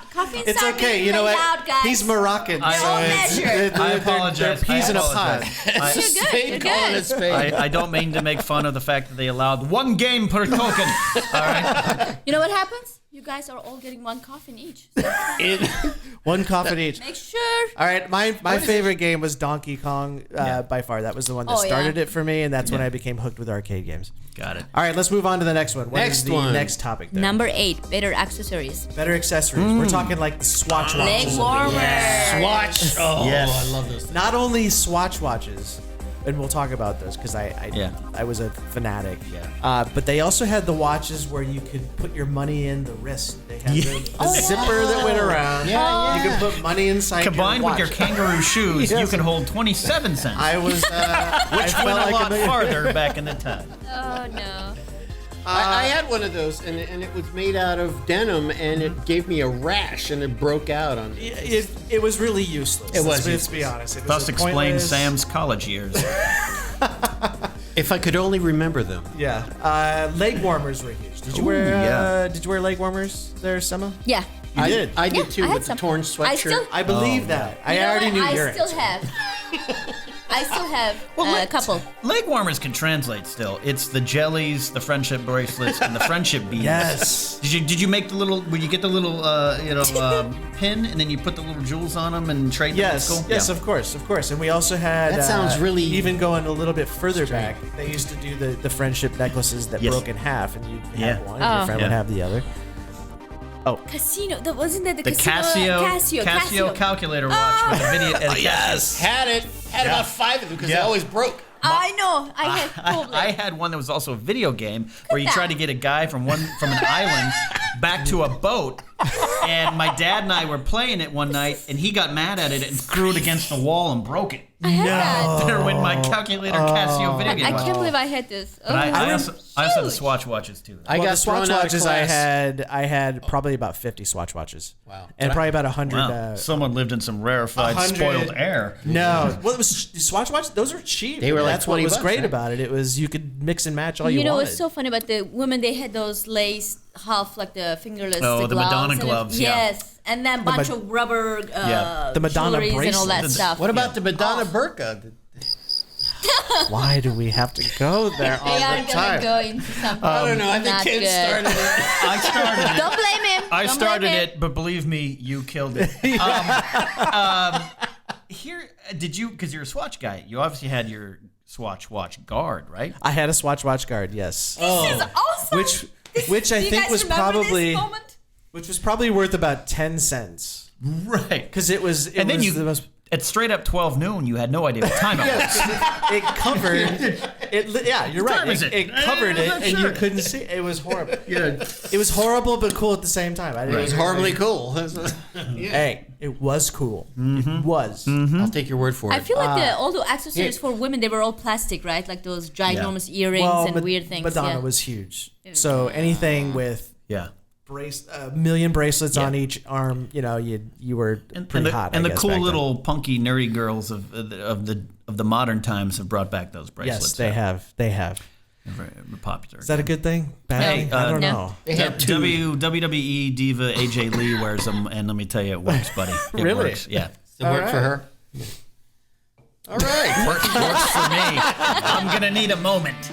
coffee and It's start okay. being You know laid what? out, guys. He's Moroccan. I- so Don't it's- measure. I they're apologize. peas I in a pod. apologize. You're good. Spade You're calling good. it spade. I don't mean to make fun of the fact that they allowed one game per token. All right. You know what happens? You guys are all getting one coffin each. So One coffin each. make sure. All right, my favorite game was Donkey Kong by far. That was the one that Oh, yeah. started it for me, and that's when I became hooked with arcade games. Got it. All right, let's move on to the next one. What is Next the one. next topic there? Number 8, better accessories. Better accessories. We're talking like the Swatch Leg watches. warmer. Swatch. Oh, Yes. I love those things. Not only Swatch watches, and we'll talk about those because I was a fanatic. Yeah. But they also had the watches where you could put your money in the wrist. They had the zipper that went around. Yeah, You could put money inside. Combined your with your watch. kangaroo shoes, you Yes. can hold 27 cents. I was. which I went felt a lot million- farther back in the time. Oh no. I had one of those, and it was made out of denim, and it gave me a rash, and it broke out on me. It was really useless. It was Let's be honest. It was Thus a explains pointless- Sam's college years. If I could only remember them. Yeah. Leg warmers were huge. Did you wear? Did you wear leg warmers there, Summer? Yeah. I did? I did Yeah, too, I had with the some. torn sweatshirt. I believe that. I You know already what? knew your I still answer. have. I still have a couple. Leg warmers can translate still. It's the jellies, the friendship bracelets, and the friendship beads. Yes. Did you make the little? Would you get the little pin and then you put the little jewels on them and trade them? Yes, That's cool? yes, Yeah. of course. And we also had. That sounds really even going a little bit further back. They used to do the friendship necklaces that Yes. broke in half, and you'd Yeah. have one, and your friend would Yeah. have the other. Casino. That wasn't that the The casino? Casio calculator watch with a video. And Yes. Had about 5 of them because they Yeah. always broke. I know. I had totally. I had one that was also a video game where you that. tried to get a guy from an island back to a boat, and my dad and I were playing it one night, and he got mad at it and threw it against the wall and broke it. I had that. There went my calculator Casio video game. I watch. can't believe I had this. Oh, But I it's also had the huge. Swatch watches too. I Well, got the Swatch thrown out of watches class. I had probably about 50 Swatch watches. Wow. And probably about 100. Wow, someone lived in some rarefied, 100 spoiled air. No, well, it was Swatch watches. Those were cheap. They were like That's what 20 was bucks, great right? about it. It was you could mix and match all you You know wanted. what's so funny about the women? They had those lace half like the fingerless. Oh, the gloves Madonna and gloves, yeah. Yes, and then bunch of rubber Yeah. The Madonna jewelries and all that bracelets. stuff. What about the Madonna burqa? Why do we have to go there all They are the gonna time? go into something. I don't know. I think not Ken good. started it. I started it. Don't blame him. I Don't started blame him. it, but believe me, you killed it. Here, did you? Because you're a Swatch guy. You obviously had your Swatch watch guard, right? I had a Swatch watch guard. Yes. This is awesome. Which I Do you think guys was remember probably this moment? which was probably worth about 10 cents Right. because it was. And then the most. at straight up 12 noon, you had no idea what time it was. It covered it. Yeah, you're right. time is it? It covered it, I'm and sure. you couldn't see. It was horrible. It was horrible, but cool at the same time. I didn't It was horribly cool. Hey, it was cool. It was. I'll take your word for it. I feel like all the accessories for women, they were all plastic, right? Like those ginormous earrings and weird things. Madonna yeah. was huge. So anything with Yeah. a million bracelets on each arm, you were pretty hot. And I the guess, cool back then. little punky nerdy girls of the modern times have brought back those bracelets. Yes, they have. They have. They're very popular. Is that a good thing? Bad Hey, thing? I don't no. know. They had two. WWE diva AJ Lee wears them, and let me tell you, it works, buddy. It Really? works. Yeah. Does it work for her? All right. Works for me. I'm gonna need a moment.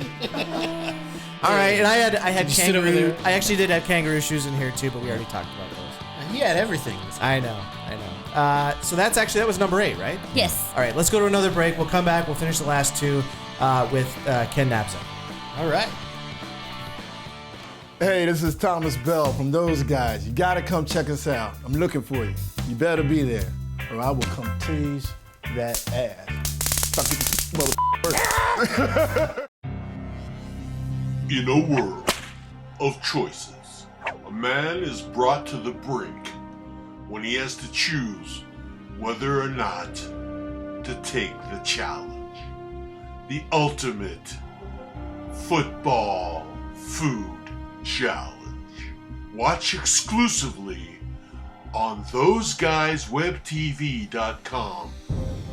All right, and I had sit over kangaroo. there. I actually did have kangaroo shoes in here too, but we already talked about those. He had everything. I know. So that was number 8, right? Yes. All right, let's go to another break. We'll come back. We'll finish the last two with Ken Napzok. All right. Hey, this is Thomas Bell from Those Guys. You gotta come check us out. I'm looking for you. You better be there, or I will come tease that ass. Mother. In a world of choices, a man is brought to the brink when he has to choose whether or not to take the challenge. The ultimate football food challenge. Watch exclusively on ThoseGuysWebTV.com.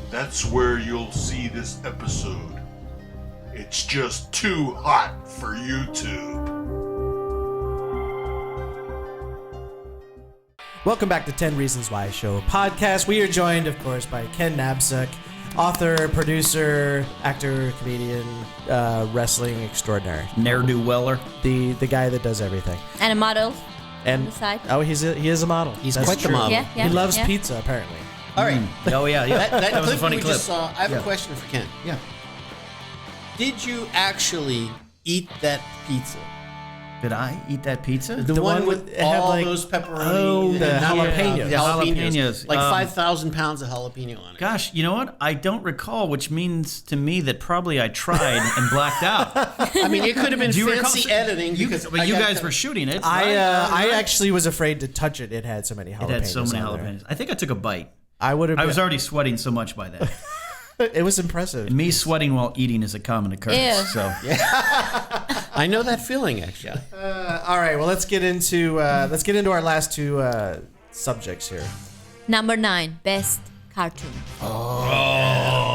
That's where you'll see this episode. It's just too hot for YouTube. Welcome back to 10 Reasons Why Show podcast. We are joined, of course, by Ken Napzok, author, producer, actor, comedian, wrestling extraordinary. Ne'er-do-weller. The guy that does everything. And a model And on the side. oh, he is a model. He's That's quite the true. model. Yeah, yeah. He loves yeah. pizza, apparently. All right. Oh yeah, yeah. That was a clip funny we clip. just saw. I have a question for Ken. Yeah. Did you actually eat that pizza? Did I eat that pizza? The one with it had, all like, those pepperoni. Oh, and the jalapenos. jalapenos. The Jalapenos. Like 5,000 pounds of jalapeno on it. Gosh, you know what? I don't recall, which means to me that probably I tried and blacked out. I mean, it could have been Do you recall? fancy editing. But you guys were shooting it. I actually was afraid to touch it. It had so many jalapenos. It had so many on there. jalapenos. I think I took a bite. I would have. I was already sweating so much by then. It was impressive. And me sweating while eating is a common occurrence. Ew. So I know that feeling, actually. All right. Well, let's get into our last two subjects here. Number 9, best cartoon. All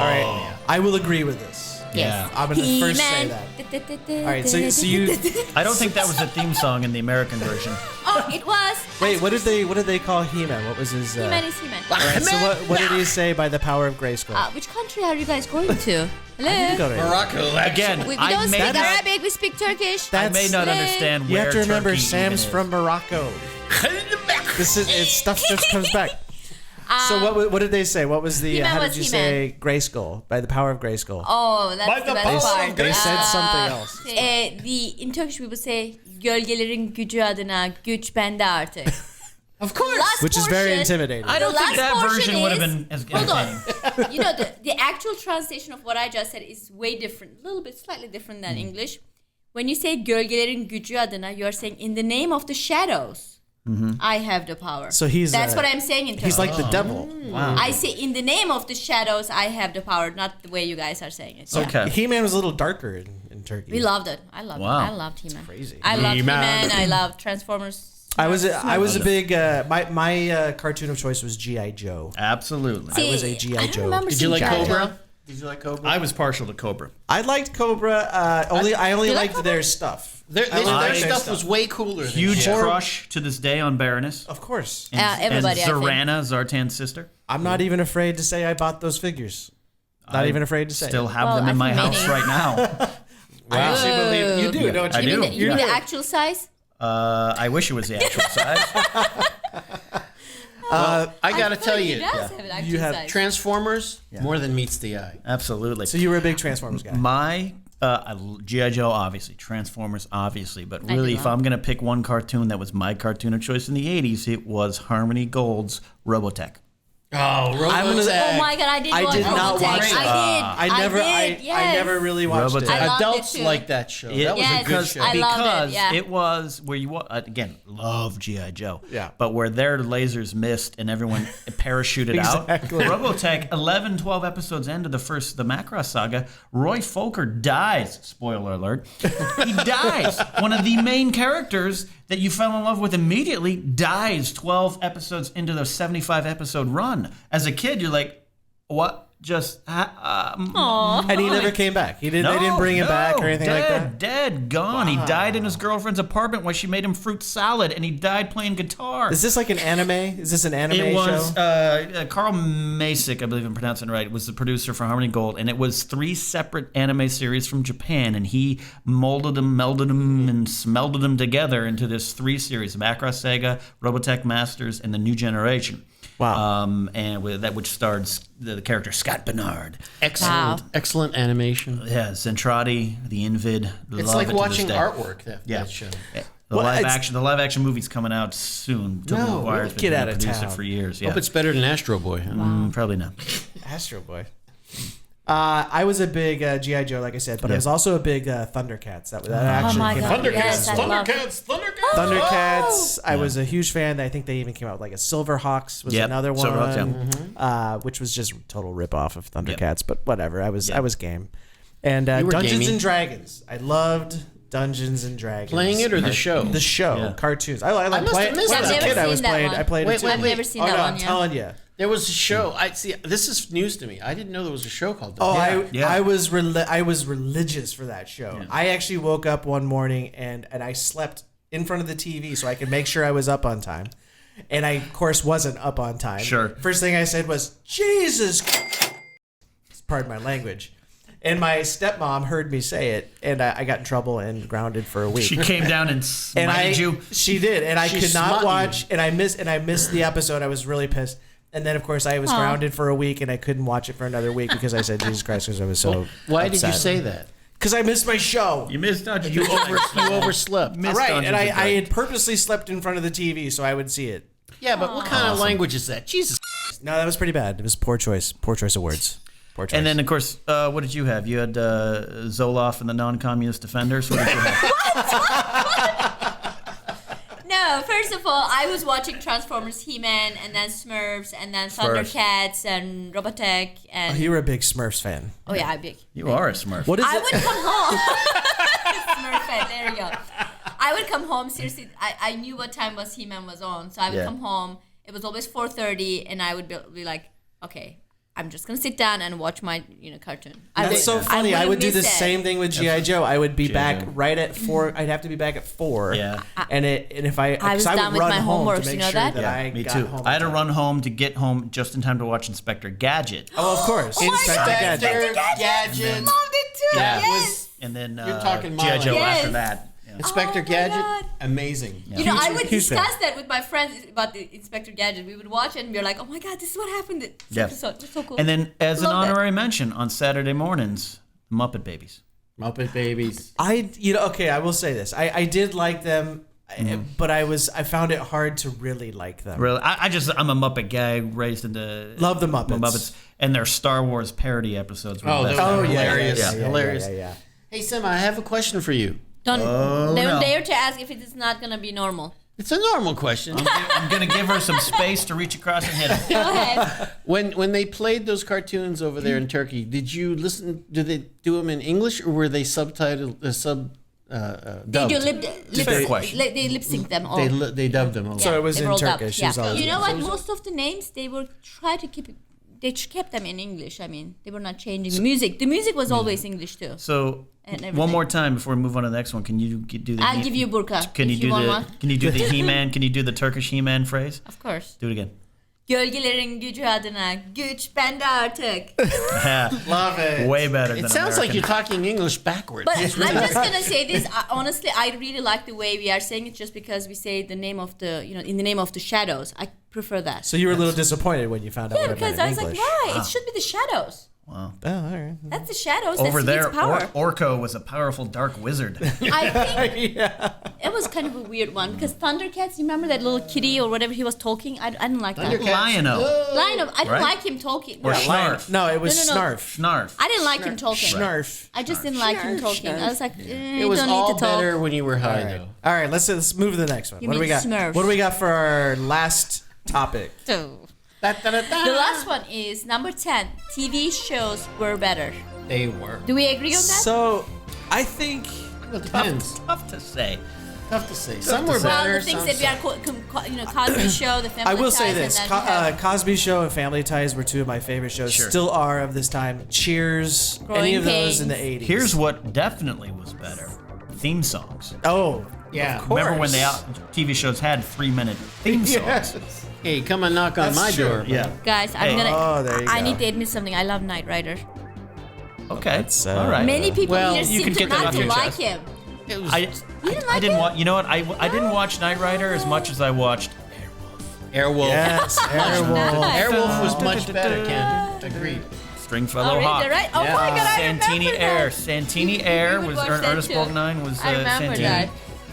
right. I will agree with this. Yes. I'm gonna first say He-Man. that. All right. So you. I don't think that was the theme song in the American version. Oh, it was. Wait. What did they call He-Man? What was his? He-Man is He-Man. All right, so what did he say by the power of Grayskull? Which country are you guys going to? Hello. Go to Morocco. Again, We I don't may speak not, Arabic. We speak Turkish. I may not understand You where have to remember, Turkey Sam's even from Morocco. Stuff just comes back. So what did they say? What was the? He-Man How was did you He-Man. say Grayskull? By the power of Grayskull. Oh, that's the best part. They said something else. In Turkish we would say gölgelerin gücü adına güç bende artık. Of course. Last Which is very portion- intimidating. I don't The think last that portion version would have is- been as Hold entertaining. on. You know, the actual translation of what I just said is way different. A little bit, slightly different than English. When you say gölgelerin gücü adına, you are saying in the name of the shadows, I have the power. So he's, That's what I'm saying in Turkish. He's like the devil. Wow. I say in the name of the shadows, I have the power, not the way you guys are saying it. Yeah. Okay. He-Man was a little darker in Turkey. We loved it. I loved Wow. it. I loved He-Man. Crazy. I loved He-Man. He-Man. I loved Transformers. I was a big my cartoon of choice was G.I. Joe. Absolutely. See, was a G.I. I don't Joe. remember Did you seeing like G.I. Cobra? Joe. Did you like Cobra? I was partial to Cobra. I liked Cobra. I only You like liked Cobra? their stuff. Their I- stuff was way cooler. Than Huge shit. crush to this day on Baroness. Of course. Everybody, I And think. Zorana, Zartan's sister. I'm not even afraid to say I bought those figures. Not I even afraid to say. Still have Well, them in I my think house many- right now. I actually believe you do, don't you? I You do. mean you mean the actual size? I wish it was the actual size. I gotta tell He you, does have an actual You have size. Transformers more than meets the eye. Absolutely. So you were a big Transformers guy. My G.I. Joe, obviously. Transformers, obviously. But I really, do if love. I'm going to pick one cartoon that was my cartoon of choice in the 80s, it was Harmony Gold's Robotech. Oh, Oh my god, I did I watch did not Robotech. watch that. I never really watched Robotech. it. I loved Adults it too. like that show. It- That was a Yes, good show. I loved it, Because yeah. it was where you again love GI Joe. Yeah. But where their lasers missed and everyone parachuted out. Exactly. Robotech, 11, 12 episodes into the Macross saga, Roy Fokker dies. Spoiler alert. He dies. One of the main characters that you fell in love with immediately dies 12 episodes into the 75 episode run. As a kid, you're like, what? Just And he never came back. They didn't bring him back or anything like that. Dead, gone. He died in his girlfriend's apartment while she made him fruit salad, and he died playing guitar. Is this like an anime? Is this an anime It was show? Carl Masick, I believe I'm pronouncing it right, was the producer for Harmony Gold, and it was 3 separate anime series from Japan, and he molded them, melded them, and smelded them together into this 3 series: Macross Saga, Robotech Masters, and the New Generation. Wow. And with that, which starred the character Scott Bernard. Excellent animation. Yeah, Zentradi, the Invid. It's love like it to watching this day. artwork. That show. The live action movie's coming out soon. Tobey No, Maguire's get been out of producing town. it for years. Yeah. Hope it's better than Astro Boy. Huh? Probably not. Astro Boy. I was a big G.I. Joe, like I said, but I was also a big Thundercats. That actually my came God. out. Yes, I love- Thundercats. I was a huge fan. I think they even came out with like a Silverhawks was Yep, another one, Silverhawks, which was just total rip off of Thundercats. But whatever, I was game. And You were Dungeons gaming? and Dragons. I loved Dungeons and Dragons. Playing it or the show? The show, cartoons. I must played. have missed When I was that. a kid, I I've was never seen playing. that I played one. it too. Wait, I've never seen Oh that no, one. I'm Yeah. telling you. There was a show. I see. This is news to me. I didn't know there was a show called. Oh, that. I was religious for that show. Yeah. I actually woke up one morning and I slept in front of the TV so I could make sure I was up on time. And I, of course, wasn't up on time. Sure. First thing I said was, Jesus. Pardon my language. And my stepmom heard me say it, and I got in trouble and grounded for a week. She came down and smited you. She did, and I She could not smut watch. And I missed the episode. I was really pissed. And then, of course, I was grounded for a week, and I couldn't watch it for another week because I said, Jesus Christ, because I was so Why did you upset. say that? Because I missed my show. You missed Dungeons You and Dragons. overslept. Missed Right, Dungeons and I Dragons. had purposely slept in front of the TV so I would see it. Yeah, but what kind of language is that? Jesus. No, that was pretty bad. It was poor choice. Poor choice of words. Poor choice. And then, of course, what did you have? You had Zoloff and the non-communist defenders. What did you have? No, first of all, I was watching Transformers, He-Man, and then Smurfs, and then Thundercats, and Robotech, and... you were a big Smurfs fan. Oh, yeah, I'm big. You are a Smurf. What is I it? would come home. Smurf fan, there you go. I would come home, seriously, I knew what time was He-Man was on, so I would come home. It was always 4:30, and I would be like, okay, I'm just gonna sit down and watch my cartoon. That's so funny. I would do the miss it. same thing with G.I. Joe. I would be back right at 4. I'd have to be back at 4. Yeah. And if I was would done with run my home homeworks, to make you know sure that? that Yeah, I me got too. home. I had to run home to get home just in time to watch Inspector Gadget. Oh, of course. Inspector Gadget. Gadget. Mom did too. Yeah. Yes. And then You're talking G.I. Joe Yes. after that. Yeah. Inspector Oh my Gadget, God. amazing. You know, I would huge fan. discuss that with my friends about the Inspector Gadget. We would watch it and be like, "Oh my God, this is what happened." This Yeah. episode was so cool. And then, as an Love that. honorary mention, on Saturday mornings, Muppet Babies. Muppet Babies. Okay, I will say this. I did like them, Mm-hmm. but I found it hard to really like them. Really, I'm a Muppet guy raised into Love the Muppets. and their Star Wars parody episodes. Were Oh, the best those ever. are hilarious. Yeah. Hilarious. Yeah. Hey, Sim, I have a question for you. don't no. dare to ask if it is not gonna be normal. It's a normal question. I'm gonna give her some space to reach across and hit him. Go ahead. When they played those cartoons over there in Turkey, did you listen? Did they do them in English or were they subtitled, They dubbed? do lip Fair question. They lip sync them all. They dubbed them. So it was they in were all dubbed, Turkish. It Yeah. was all- You know what? Most of the names they were try to keep. They kept them in English. I mean, they were not changing the music. The music was always English too. So And one everything. more time before we move on to the next one, can you do the? I'll give you burka. Can you if do want the? one. Can you do the He-Man? Can you do the Turkish He-Man phrase? Of course. Do it again. Gölgelerin gücü adına güç bende artık. Love it. Way better. It than sounds like American. you're talking English backwards. But I'm just gonna say this. Honestly, I really like the way we are saying it, just because we say the name of the, in the name of the shadows. I prefer that. So you were a little disappointed when you found out Yeah, what it because meant I in was English. like, why? It should be the shadows. Wow. Oh, all right. That's the shadows. Over That's there, its power. Orko was a powerful dark wizard. I think it was kind of a weird one because Thundercats. You remember that little kitty or whatever he was talking? I didn't like that. Lion-O. Lion-O. I didn't Right? like him talking. Or Snarf. No, it was No. Snarf. Snarf. I didn't like him talking. Snarf. I just didn't like him talking. I was like, it was don't all need to talk. better when you were high, though. All right, let's move to the next one. You What do we mean got? Smurfs. What do we got for our last topic? The last one is number 10. TV shows were better. They were. Do we agree on that? So, I think It depends. Tough to say. Tough to say. Some were to say. well, better. the things some that we are, Cosby Show, the Family I will Ties, say this: and then we have Cosby Show and Family Ties were two of my favorite shows. Sure. Still are of this time. Cheers, any Growing of those in the Pains. '80s. Here's what definitely was better: theme songs. Oh, Yeah. of course. Remember when TV shows had 3-minute theme songs? Hey, come and knock on That's my true. door. Yeah. Guys, Hey. I'm gonna. Oh, there you I go. need to admit something. I love Knight Rider. Okay. That's, All right. Many people well, here you seem can to get that not off to your like chest. him. I You didn't like didn't him? watch. You know what? I didn't watch Knight Rider as much as I watched. Airwolf. Yes, Airwolf. Airwolf was much better, Ken. Agreed. Stringfellow Oh, Hawk. really? Right? Oh Yeah. my God, I Santini remember Air. that. Santini Air would was watch that Ernest too. Borgnine was I remember Santini.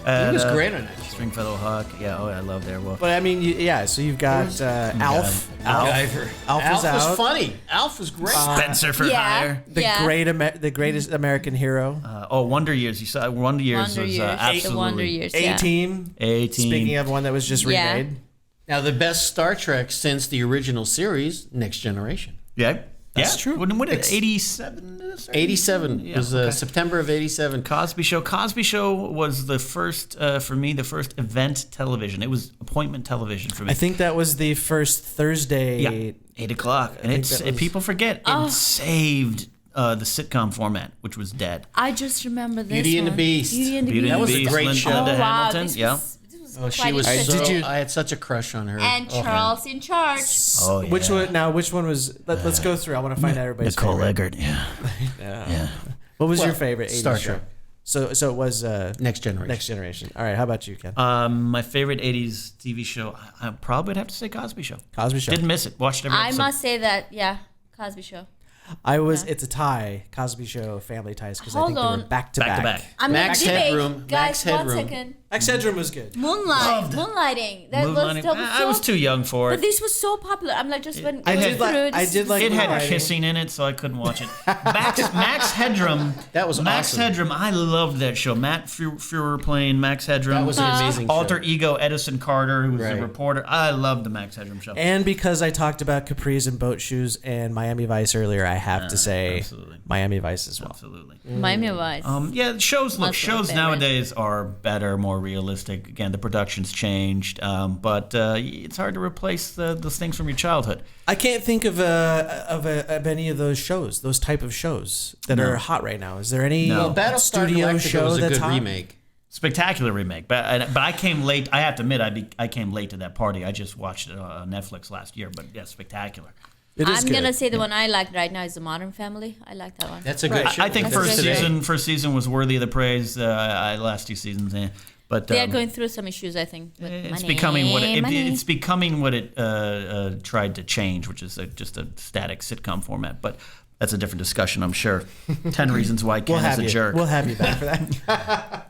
that. He was great on it. Stringfellow Hawk. Yeah. Oh, I love Airwolf. But I mean, yeah. So you've got Alf. MacGyver. Alf Alf was out. was funny. Alf was great. Spencer for Yeah. Hire. The greatest American hero. Wonder Years. You saw Wonder Years Wonder was Years. absolutely The Wonder Years. Yeah. A-Team. A-Team. Speaking of one that was just Yeah. remade. Now, the best Star Trek since the original series, Next Generation. Yeah. That's true. When did it? 87. 87 Yeah, was okay. September of 87. Cosby Show. Cosby Show was the first, for me, the first event television. It was appointment television for me. I think that was the first Thursday. Yeah, 8 o'clock. And think it's that was- people forget, it saved the sitcom format, which was dead. I just remember this Beauty and the one. Beast. Beauty and the Beauty Beast. and was the a Beast, great Linda show. Oh, wow. Hamilton. This Yeah. was Oh, she quite was interesting. so. I had such a crush on her. And Oh, Charles in Charge. Oh, yeah. Which one? Now, which one was? Let's go through. I want to find out everybody's Nicole favorite. Eggert. Yeah. Yeah. What was your favorite 80s Star show? Trek. So it was Next Generation. Next Generation. All right. How about you, Ken? My favorite 80s TV show, I probably would have to say Cosby Show. Cosby Show. Didn't miss it. Watched every I episode. must say that, yeah, Cosby Show. It's a tie. Cosby Show, Family Ties, because I think they Hold were on. back to back. I'm Max gonna debate. Headroom. Guys, Max Headroom. 1 second. Max Headroom was good. Moonlighting. That I was too young for But it. this was so popular. I'm like, just when I going did through like- I did like It had Moonlighting. kissing in it, so I couldn't watch it. Max Headroom. That was Max awesome. Headroom. I loved that show. Matt Fuhrer playing Max Headroom. That was an amazing show. Alter ego Edison Carter, who was Right. a reporter. I loved the Max Headroom show. And because I talked about capris and boat shoes and Miami Vice earlier, I have to say absolutely. Miami Vice as well. Absolutely. Miami Vice. Yeah, shows That's my shows favorite. nowadays are better, more realistic. Again, the production's changed, but it's hard to replace those things from your childhood. I can't think of any of those shows, those type of shows that are hot right now. Is there any No. Well, Battlestar studio Galactica show was a that's good hot? remake. Spectacular remake, but I came late. I have to admit, I came late to that party. I just watched it on Netflix last year, but yeah, spectacular. It is I'm gonna good. say the one I like right now is The Modern Family. I like that one. That's a good show. I think That's first today. season was worthy of the praise. Last 2 seasons, but They are going through some issues, I think. With it's money, becoming what money. it's becoming what it tried to change, which is just a static sitcom format. But that's a different discussion, I'm sure. 10 Reasons Why Ken is a jerk. We'll have you back for that.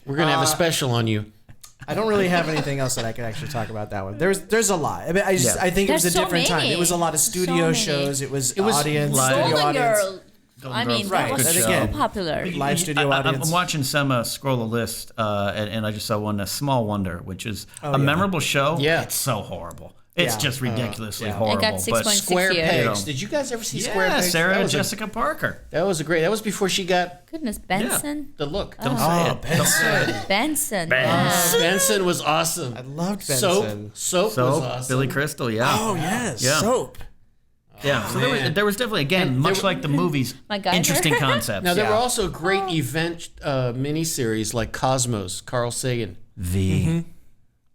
We're going to have a special on you. I don't really have anything else that I could actually talk about that one. There's a lot. I mean, I think it was a There's so different time. many. It was a lot of studio So many. shows. It was was audience, live. studio Golden audience. Girl. I mean, Right, that was and so again, popular. Live studio audience. I'm watching Sema scroll a list, and I just saw one, A Small Wonder, which is a memorable show. Yeah. It's so horrible. It's Yeah. just ridiculously yeah. horrible. It got 6.6 Square here. Pegs. Yeah. Did you guys ever see Square Yeah, Pegs? Sarah that was Jessica Parker. That was a great. That was before she got Goodness, Benson. the look. Don't say Oh, it. Benson. Benson. Benson was awesome. I loved Benson. Soap was So awesome. Billy Crystal, yeah. Oh yes, Yeah. Soap. Yeah, so there was definitely, again, And much there- like the movies, MacGyver. interesting concepts. Now there Yeah. were also great event miniseries like Cosmos, Carl Sagan, V.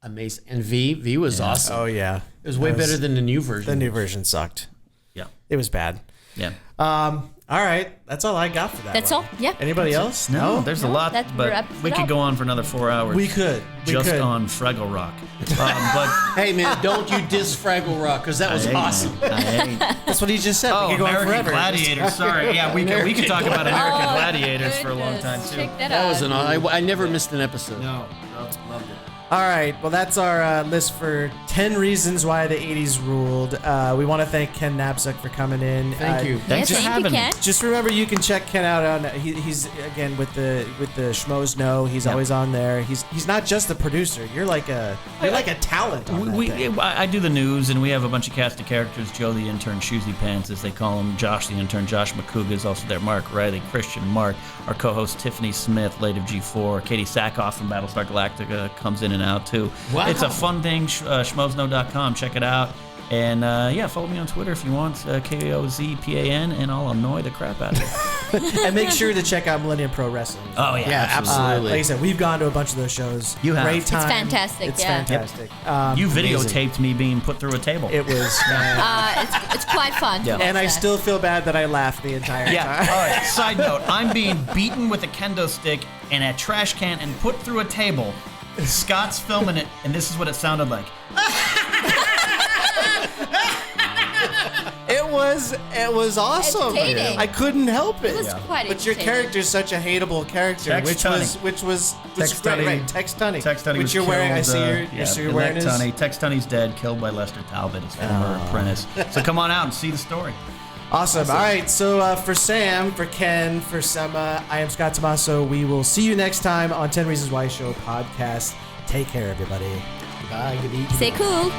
amazing, and V was awesome. Oh yeah, It was way better than the new version. the new version sucked. Yeah. It was bad. Yeah. All right, that's all I got for that. That's one. all. Yeah. Anybody else? No, there's a lot, that but wraps we it could up. go on for another 4 hours. We could. Just on Fraggle Rock. But Hey man, don't you diss Fraggle Rock because that was I ain't, awesome. I ain't. That's what he just said. Oh, we could go on American forever. Gladiators. Sorry. Yeah, we could talk about American Oh, Gladiators for a long time, goodness. too. Check that That out. was an. I never missed an episode. No, loved it. All right, well, that's our list for 10 reasons why the 80s ruled. We want to thank Ken Napzok for coming in. Thank you. Thanks for Thank you, having me. Ken. Just remember, you can check Ken out on. He's again with the Schmoes. No, he's always on there. He's not just the producer. You're like a talent. On that thing. I do the news, and we have a bunch of cast of characters. Joe the intern, Shoesy Pants, as they call him. Josh the intern, Josh McCouga is also there. Mark Riley, Christian, Mark. Our co-host Tiffany Smith, late of G4. Katie Sackhoff from Battlestar Galactica comes in and out too. Wow. It's a fun thing. Schmoesno.com. Check it out. And follow me on Twitter if you want, KOZPAN, and I'll annoy the crap out of you. And make sure to check out Millennium Pro Wrestling. Oh yeah, Yeah, absolutely. Like I said, we've gone to a bunch of those shows. You have. Great It's time. fantastic, It's yeah. fantastic. You amazing. videotaped me being put through a table. It was. It's quite fun. to Yeah. watch And I that. still feel bad that I laughed the entire Yeah. time. All right. Side note: I'm being beaten with a kendo stick and a trash can and put through a table. Scott's filming it, and this is what it sounded like. It was awesome. Entertaining. I couldn't help it. It was quite But your entertaining. character's such a hateable character, Tex Tunney. which was Tex great. Tunney. Right, Tex Tunney. Tex Tunney which was you're wearing. I killed, see you're wearing his. Tex Tunney's dead, killed by Lester Talbot, his former apprentice. So come on out and see the story. Awesome. All right. So for Sam, for Ken, for Sema, I am Scott Tommaso. We will see you next time on 10 Reasons Why Show podcast. Take care, everybody. Bye. Good evening. Stay cool.